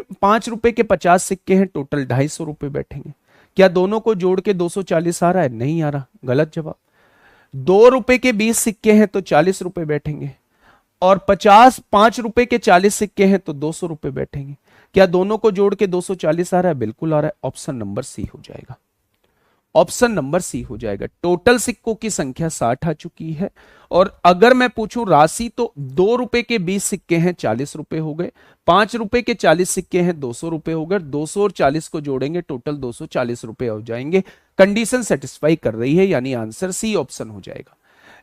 50 सिक्के हैं, टोटल 250 रुपए बैठेंगे। क्या दोनों को जोड़ के 240 आ रहा है? नहीं आ रहा, गलत जवाब। 2 रुपए के 20 सिक्के हैं तो 40 रुपए बैठेंगे और 5 रुपए के 40 सिक्के हैं तो 200 रुपए बैठेंगे। क्या दोनों को जोड़ के 240 आ रहा है? बिल्कुल आ रहा है, ऑप्शन नंबर सी हो जाएगा, ऑप्शन नंबर सी हो जाएगा। टोटल सिक्कों की संख्या 60 आ चुकी है। और अगर मैं पूछूं राशि तो 2 रुपए के 20 सिक्के हैं, 40 रुपए हो गए। 5 रुपए के 40 सिक्के हैं, 200 रुपए हो गए। 200 और 40 को जोड़ेंगे, टोटल 240 रुपए हो जाएंगे। कंडीशन सेटिस्फाई कर रही है, यानी आंसर सी ऑप्शन हो जाएगा।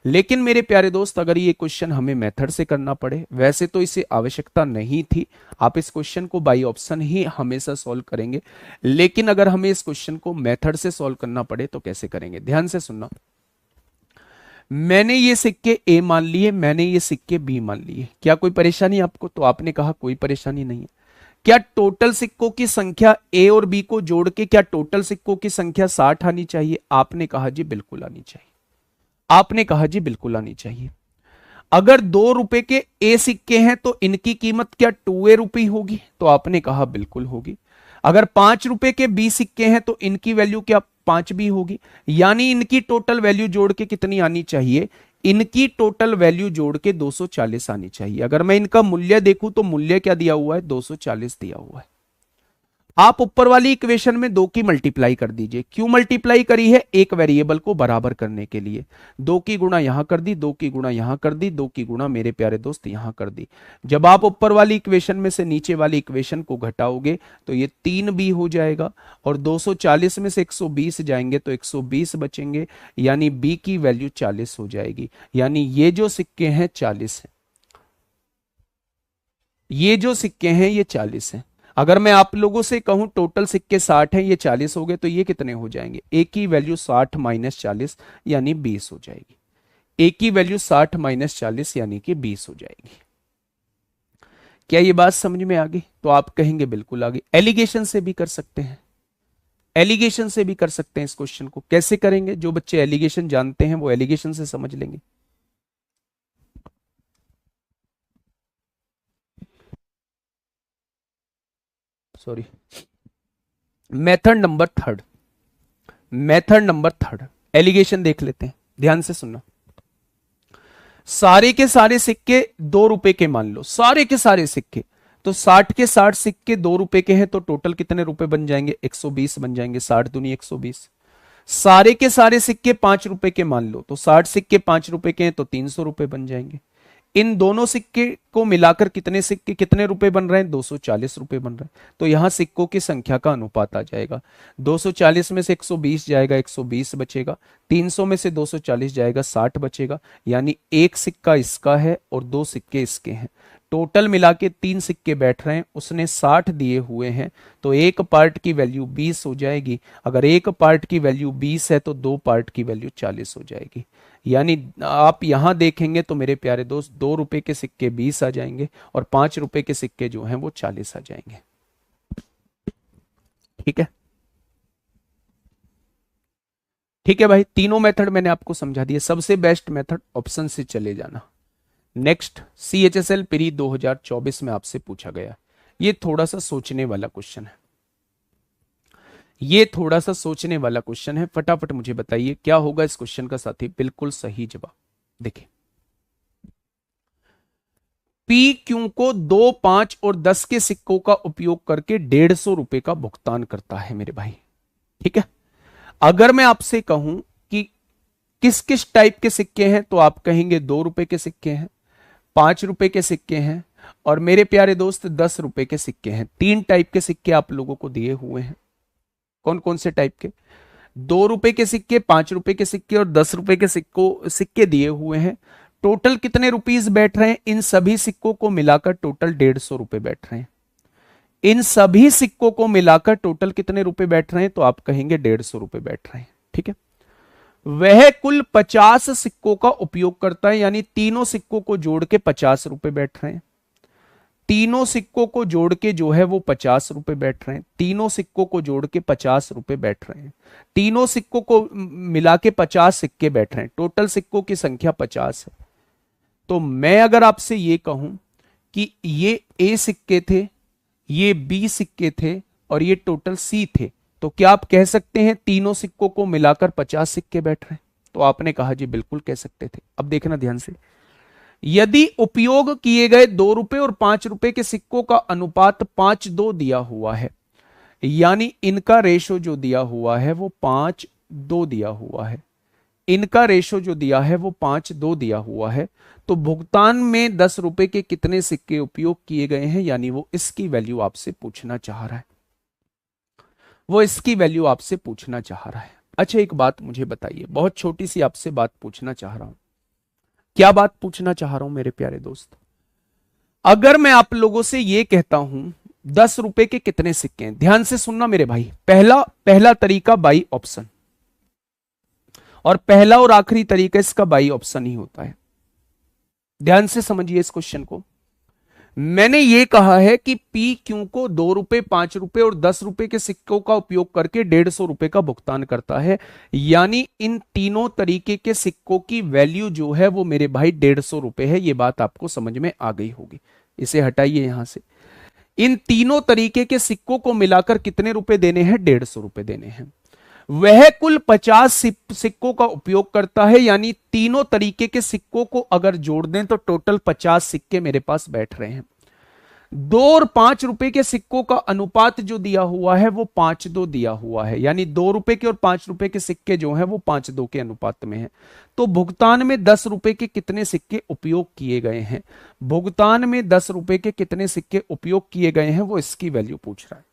लेकिन मेरे प्यारे दोस्त, अगर ये क्वेश्चन हमें मेथड से करना पड़े, वैसे तो इसे आवश्यकता नहीं थी, आप इस क्वेश्चन को बाई ऑप्शन ही हमेशा सॉल्व करेंगे। लेकिन अगर हमें इस क्वेश्चन को मेथड से सॉल्व करना पड़े तो कैसे करेंगे? ध्यान से सुनना। मैंने ये सिक्के ए मान लिए, मैंने ये सिक्के बी मान लिए। क्या कोई परेशानी आपको? तो आपने कहा कोई परेशानी नहीं है। क्या टोटल सिक्कों की संख्या ए और बी को जोड़ के क्या टोटल सिक्कों की संख्या 60 आनी चाहिए? आपने कहा जी बिल्कुल आनी चाहिए, आपने कहा जी बिल्कुल आनी चाहिए। अगर 2 रुपए के ए सिक्के हैं तो इनकी कीमत क्या 2 रुपए होगी? तो आपने कहा बिल्कुल होगी। अगर 5 रुपए के बी सिक्के हैं तो इनकी वैल्यू क्या 5 भी होगी? यानी इनकी टोटल वैल्यू जोड़ के कितनी आनी चाहिए? इनकी टोटल वैल्यू जोड़ के 240 आनी चाहिए। अगर मैं इनका मूल्य देखूं तो मूल्य क्या दिया हुआ है? 240 दिया हुआ है। आप ऊपर वाली इक्वेशन में 2 की मल्टीप्लाई कर दीजिए। क्यों मल्टीप्लाई करी है? एक वेरिएबल को बराबर करने के लिए। 2 की गुणा यहां कर दी, 2 की गुणा यहां कर दी, 2 की गुणा मेरे प्यारे दोस्त यहां कर दी। जब आप ऊपर वाली इक्वेशन में से नीचे वाली इक्वेशन को घटाओगे तो ये 3b हो जाएगा और 240 में से 120 जाएंगे तो 120 बचेंगे, यानी b की वैल्यू 40 हो जाएगी। यानी ये जो सिक्के हैं 40 है, ये जो सिक्के हैं ये 40 हैं। अगर मैं आप लोगों से कहूं टोटल सिक्के 60 हैं, ये 40 हो गए, तो ये कितने हो जाएंगे? ए की वैल्यू 60 माइनस 40 यानी 20 हो जाएगी। ए की वैल्यू 60 माइनस 40 यानी कि 20 हो जाएगी। क्या ये बात समझ में आ गई? तो आप कहेंगे बिल्कुल आ गई। एलिगेशन से भी कर सकते हैं, एलिगेशन से भी कर सकते हैं। इस क्वेश्चन को कैसे करेंगे? जो बच्चे एलिगेशन जानते हैं वो एलिगेशन से समझ लेंगे। Sorry, method number third alligation देख लेते हैं, ध्यान से सुनना। सारे के सारे सिक्के 2 रुपए के मान लो, सारे के सारे सिक्के, तो 60 के 60 सिक्के 2 रुपए के हैं, तो टोटल कितने रुपए बन जाएंगे? 120 बन जाएंगे। 60 दूनी 120। सारे के सारे सिक्के 5 रुपए के मान लो, तो 60 सिक्के 5 रुपए के हैं, तो 300 रुपए बन जाएंगे। इन दोनों सिक्के को मिलाकर कितने सिक्के कितने रुपए बन रहे हैं? 240 रुपए बन रहे हैं। तो यहां सिक्कों की संख्या का अनुपात आ जाएगा। 240 में से 120 जाएगा, 120 बचेगा। 300 में से 240 जाएगा, 60 बचेगा। यानी एक सिक्का इसका है और 2 सिक्के इसके हैं। टोटल मिला के 3 सिक्के बैठ रहे हैं, उसने 60 दिए हुए हैं, तो एक पार्ट की वैल्यू 20 हो जाएगी। अगर एक पार्ट की वैल्यू 20 है तो 2 पार्ट की वैल्यू 40 हो जाएगी। यानी आप यहां देखेंगे तो मेरे प्यारे दोस्त 2 रुपए के सिक्के 20 आ जाएंगे और 5 रुपए के सिक्के जो हैं वो 40 आ जाएंगे। ठीक है, ठीक है भाई, तीनों मेथड मैंने आपको समझा दिए। सबसे बेस्ट मेथड ऑप्शन से चले जाना। नेक्स्ट, CHSL प्री 2024 में आपसे पूछा गया, ये थोड़ा सा सोचने वाला क्वेश्चन है, ये थोड़ा सा सोचने वाला क्वेश्चन है। फटाफट मुझे बताइए क्या होगा इस क्वेश्चन का साथी? बिल्कुल सही जवाब। देखिए, पी क्यू को 2, 5 और 10 के सिक्कों का उपयोग करके 150 रुपए का भुगतान करता है मेरे भाई। ठीक है, अगर मैं आपसे कहूं कि किस किस टाइप के सिक्के हैं, तो आप कहेंगे 2 रुपए के सिक्के हैं, 5 रुपए के सिक्के हैं और मेरे प्यारे दोस्त 10 रुपए के सिक्के हैं। 3 टाइप के सिक्के आप लोगों को दिए हुए हैं। कौन कौन से टाइप के? 2 रुपए के सिक्के, 5 रुपए के सिक्के और 10 रुपए के सिक्के दिए हुए हैं। टोटल कितने रुपीस बैठ रहे हैं? इन सभी सिक्कों को मिलाकर टोटल 150 रुपए बैठ रहे हैं। इन सभी सिक्कों को मिलाकर टोटल कितने रुपए बैठ रहे हैं? तो आप कहेंगे 150 रुपए बैठ रहे हैं। ठीक है, वह कुल 50 सिक्कों का उपयोग करता है, यानी तीनों सिक्कों को जोड़ के 50 रुपए बैठ रहे हैं। तीनों सिक्कों को जोड़ के जो है वो 50 रुपए बैठ रहे हैं। तीनों सिक्कों को जोड़ के 50 रुपए बैठ रहे हैं। तीनों सिक्कों को मिला के 50 सिक्के बैठ रहे हैं। टोटल सिक्कों की संख्या 50 है। तो मैं अगर आपसे ये कहूं कि ये ए सिक्के थे, ये बी सिक्के थे और ये टोटल सी थे, तो क्या आप कह सकते हैं तीनों सिक्कों को मिलाकर 50 सिक्के बैठ रहे हैं? तो आपने कहा जी बिल्कुल कह सकते थे। अब देखना ध्यान से, यदि उपयोग किए गए 2 रुपए और 5 रुपए के सिक्कों का अनुपात 5:2 दिया हुआ है, यानी इनका रेशो जो दिया हुआ है वो 5:2 दिया हुआ है, इनका रेशो जो दिया है वो 5:2 दिया हुआ है, तो भुगतान में 10 रुपए के कितने सिक्के उपयोग किए गए हैं? यानी वो इसकी वैल्यू आपसे पूछना चाह रहा है, वो इसकी वैल्यू आपसे पूछना चाह रहा है। अच्छा, एक बात मुझे बताइए, बहुत छोटी सी आपसे बात पूछना चाह रहा हूं। क्या बात पूछना चाह रहा हूं मेरे प्यारे दोस्त? अगर मैं आप लोगों से यह कहता हूं 10 रुपए के कितने सिक्के हैं, ध्यान से सुनना मेरे भाई। पहला तरीका बाई ऑप्शन, और पहला और आखिरी तरीका इसका बाई ऑप्शन ही होता है। ध्यान से समझिए इस क्वेश्चन को। मैंने यह कहा है कि पी क्यू को 2 रुपए, 5 रुपए और 10 रुपए के सिक्कों का उपयोग करके 150 रुपए का भुगतान करता है, यानी इन तीनों तरीके के सिक्कों की वैल्यू जो है वो मेरे भाई 150 रुपए है। यह बात आपको समझ में आ गई होगी। इसे हटाइए यहां से। इन तीनों तरीके के सिक्कों को मिलाकर कितने रुपए देने हैं? 150 रुपए देने हैं। वह कुल 50 सिक्कों का उपयोग करता है, यानी तीनों तरीके के सिक्कों को अगर जोड़ दें तो टोटल 50 सिक्के मेरे पास बैठ रहे हैं। 2 और 5 रुपए के सिक्कों का अनुपात जो दिया हुआ है वो 5:2 दिया हुआ है, यानी 2 रुपए के और 5 रुपए के सिक्के जो हैं वो 5:2 के अनुपात में है। तो भुगतान में 10 रुपए के कितने सिक्के उपयोग किए गए हैं? भुगतान में 10 रुपए के कितने सिक्के उपयोग किए गए हैं वो इसकी वैल्यू पूछ रहा है।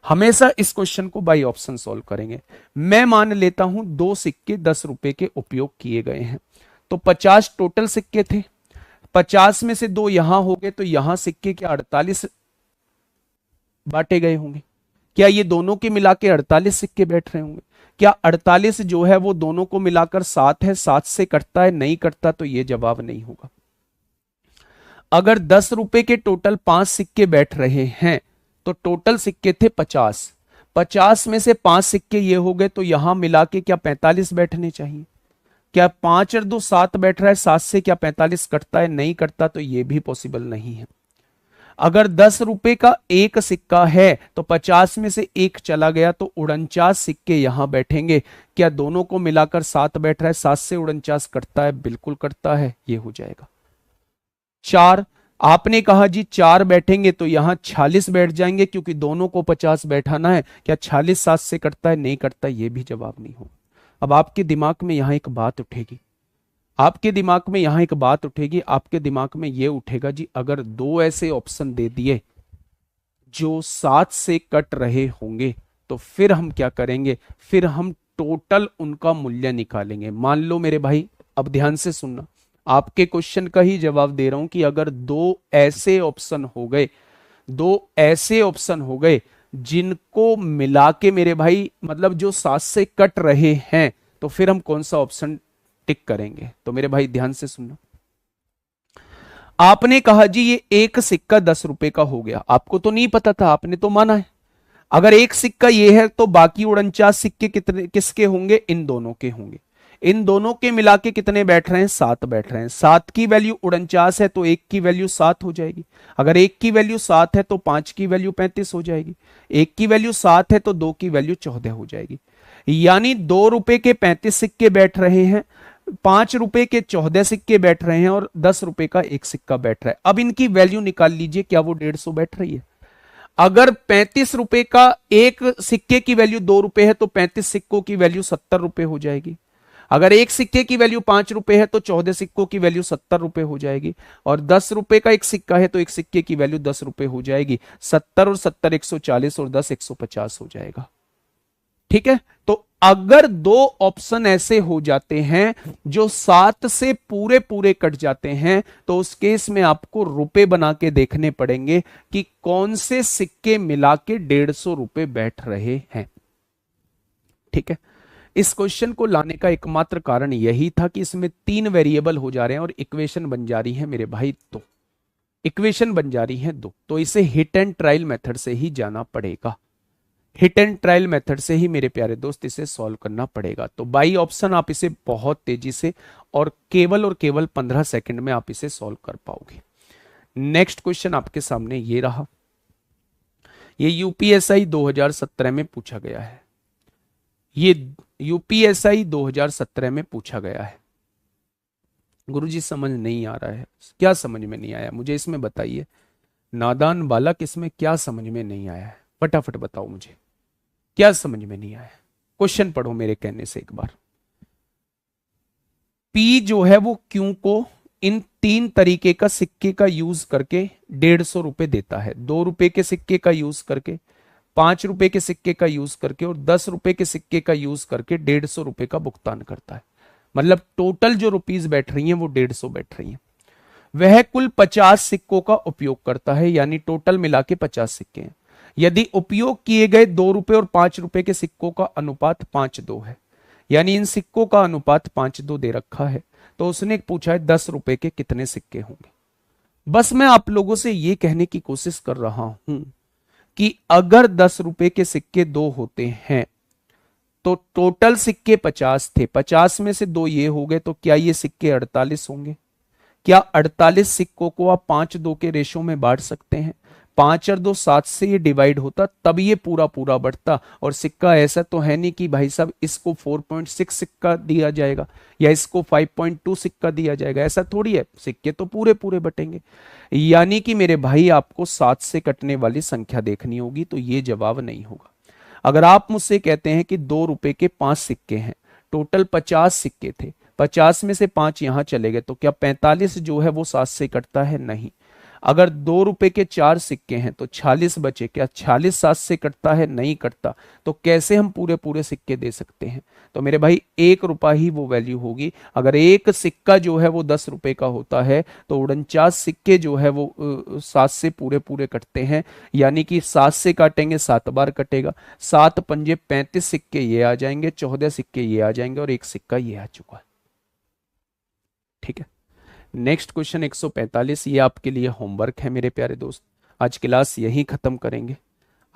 हमेशा इस क्वेश्चन को बाई ऑप्शन सॉल्व करेंगे। मैं मान लेता हूं 2 सिक्के 10 रुपए के उपयोग किए गए हैं, तो 50 टोटल सिक्के थे। 50 में से 2 यहां हो गए, तो यहां सिक्के के 48 बांटे गए होंगे। क्या ये दोनों के मिला के 48 सिक्के बैठ रहे होंगे? क्या 48 जो है वो दोनों को मिलाकर 7 है? 7 से कटता है? नहीं कटता, तो ये जवाब नहीं होगा। अगर 10 रुपए के टोटल 5 सिक्के बैठ रहे हैं तो टोटल सिक्के थे 50। 50 में से 5 सिक्के ये हो गए, तो यहां मिला के क्या 45 बैठने चाहिए? क्या 5 और 2 7 बैठ रहा है? 7 से क्या 45 कटता है? नहीं कटता, तो ये भी पॉसिबल नहीं है। अगर 10 रुपए का एक सिक्का है तो 50 में से एक चला गया तो 49 सिक्के यहां बैठेंगे। क्या दोनों को मिलाकर 7 बैठ रहा है? 7 से 49 कटता है, बिल्कुल कटता है, ये हो जाएगा। 4, आपने कहा जी 4 बैठेंगे तो यहां 46 बैठ जाएंगे क्योंकि दोनों को 50 बैठाना है। क्या 46 7 से कटता है? नहीं कटता, ये भी जवाब नहीं हो। अब आपके दिमाग में यहां एक बात उठेगी, आपके दिमाग में यहां एक बात उठेगी, आपके दिमाग में ये उठेगा जी अगर दो ऐसे ऑप्शन दे दिए जो 7 से कट रहे होंगे तो फिर हम क्या करेंगे? फिर हम टोटल उनका मूल्य निकालेंगे। मान लो मेरे भाई, अब ध्यान से सुनना, आपके क्वेश्चन का ही जवाब दे रहा हूं कि अगर दो ऐसे ऑप्शन हो गए, दो ऐसे ऑप्शन हो गए जिनको मिला के मेरे भाई मतलब जो 7 से कट रहे हैं, तो फिर हम कौन सा ऑप्शन टिक करेंगे? तो मेरे भाई ध्यान से सुनना, आपने कहा जी ये एक सिक्का 10 रुपए का हो गया, आपको तो नहीं पता था, आपने तो माना है। अगर एक सिक्का ये है तो बाकी 49 सिक्के कितने किसके होंगे? इन दोनों के होंगे। इन दोनों के मिला के कितने बैठ रहे हैं? 7 बैठ रहे हैं। 7 की वैल्यू 49 है तो एक की वैल्यू 7 हो जाएगी। अगर एक की वैल्यू 7 है तो 5 की वैल्यू 35 हो जाएगी। एक की वैल्यू 7 है तो 2 की वैल्यू 14 हो जाएगी। यानी 2 रुपए के 35 सिक्के बैठ रहे हैं, 5 रुपए के 14 सिक्के बैठ रहे हैं और 10 रुपए का एक सिक्का बैठ रहा है। अब इनकी वैल्यू निकाल लीजिए, क्या वो 150 बैठ रही है? अगर 35 रुपए का एक सिक्के की वैल्यू 2 रुपए है तो 35 सिक्कों की वैल्यू 70 रुपए हो जाएगी। अगर एक सिक्के की वैल्यू 5 रुपए है तो 14 सिक्कों की वैल्यू 70 रुपए हो जाएगी। और 10 रुपए का एक सिक्का है तो एक सिक्के की वैल्यू 10 रुपए हो जाएगी। 70 और 70 140 और 10 150 हो जाएगा। ठीक है, तो अगर दो ऑप्शन ऐसे हो जाते हैं जो 7 से पूरे पूरे कट जाते हैं तो उस केस में आपको रुपए बना के देखने पड़ेंगे कि कौन से सिक्के मिला के 150 रुपए बैठ रहे हैं। ठीक है, इस क्वेश्चन को लाने का एकमात्र कारण यही था कि इसमें 3 वेरिएबल हो जा रहे हैं और इक्वेशन बन जा रही है मेरे भाई दो, इक्वेशन बन जा रही है दो, तो इसे हिट एंड ट्रायल मेथड से ही जाना पड़ेगा। हिट एंड ट्रायल मेथड से ही मेरे प्यारे दोस्त इसे सॉल्व करना पड़ेगा। तो बाई ऑप्शन आप इसे बहुत तेजी से और केवल 15 सेकंड में आप इसे सॉल्व कर पाओगे। नेक्स्ट क्वेश्चन आपके सामने ये रहा, ये यूपीएसआई 2017 में पूछा गया है। ये यूपीएसआई 2017 में पूछा गया है। गुरुजी समझ नहीं आ रहा है, क्या समझ में नहीं आया मुझे इसमें बताइए। नादान बालक, इसमें क्या समझ में नहीं आया है? फटाफट बताओ मुझे, क्या समझ में नहीं आया? क्वेश्चन पढ़ो मेरे कहने से एक बार। पी जो है वो क्यू को इन 3 तरीके का सिक्के का यूज करके 150 रुपए देता है। 2 रुपए के सिक्के का यूज करके, 5 रुपए के सिक्के का यूज करके और 10 रुपए के सिक्के का यूज करके 150 रुपए का भुगतान करता है। मतलब टोटल जो रुपीज बैठ रही हैं वो 150 बैठ रही हैं। वह कुल 50 सिक्कों का उपयोग करता है, यानी टोटल मिला के 50 सिक्के हैं। यदि उपयोग किए गए 2 रुपए और 5 रुपए के सिक्कों का अनुपात 5:2 है, यानी इन सिक्कों का अनुपात 5:2 दे रखा है, तो उसने पूछा है 10 रुपए के कितने सिक्के होंगे। बस मैं आप लोगों से यह कहने की कोशिश कर रहा हूं कि अगर 10 रुपए के सिक्के 2 होते हैं तो टोटल सिक्के 50 थे, 50 में से 2 ये हो गए, तो क्या ये सिक्के 48 होंगे? क्या 48 सिक्कों को आप 5:2 के रेशो में बांट सकते हैं? 5 और 2 7 से ये डिवाइड होता तब ये पूरा पूरा बढ़ता। और सिक्का ऐसा तो है नहीं कि भाई साहब इसको 4.6 सिक्का दिया जाएगा या इसको 5.2 सिक्का दिया जाएगा, ऐसा थोड़ी है। सिक्के तो पूरे पूरे बटेंगे। यानी कि मेरे भाई आपको 7 से कटने वाली संख्या देखनी होगी, तो ये जवाब नहीं होगा। अगर आप मुझसे कहते हैं कि 2 रुपए के 5 सिक्के हैं, टोटल 50 सिक्के थे, 50 में से 5 यहां चले गए, तो क्या 45 जो है वो 7 से कटता है? नहीं। अगर 2 रुपए के 4 सिक्के हैं तो 46 बचे, क्या 46 7 से कटता है? नहीं कटता। तो कैसे हम पूरे पूरे सिक्के दे सकते हैं? तो मेरे भाई 1 रुपया ही वो वैल्यू होगी। अगर एक सिक्का जो है वो 10 रुपए का होता है तो 49 सिक्के जो है वो 7 से पूरे पूरे कटते हैं, यानी कि 7 से काटेंगे 7 बार कटेगा, 7 पंजे 35 सिक्के ये आ जाएंगे, 14 सिक्के ये आ जाएंगे और एक सिक्का ये आ चुका है। ठीक है, नेक्स्ट क्वेश्चन 145, ये आपके लिए होमवर्क है मेरे प्यारे दोस्त। आज क्लास यहीं खत्म करेंगे।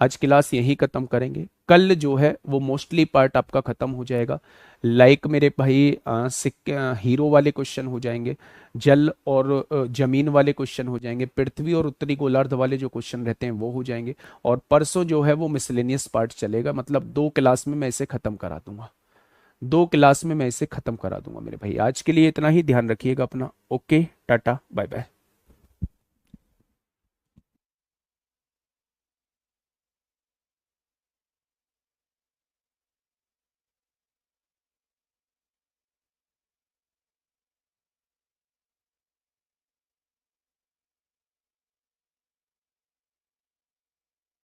आज क्लास यहीं खत्म करेंगे। कल जो है वो मोस्टली पार्ट आपका खत्म हो जाएगा। लाइक मेरे भाई सिक्के हीरो वाले क्वेश्चन हो जाएंगे, जल और जमीन वाले क्वेश्चन हो जाएंगे, पृथ्वी और उत्तरी गोलार्ध वाले जो क्वेश्चन रहते हैं वो हो जाएंगे। और परसों जो है वो मिसलेनियस पार्ट चलेगा, मतलब 2 क्लास में मैं इसे खत्म करा दूंगा। 2 क्लास में मैं इसे खत्म करा दूंगा मेरे भाई। आज के लिए इतना ही, ध्यान रखिएगा अपना। Okay, tata bye bye.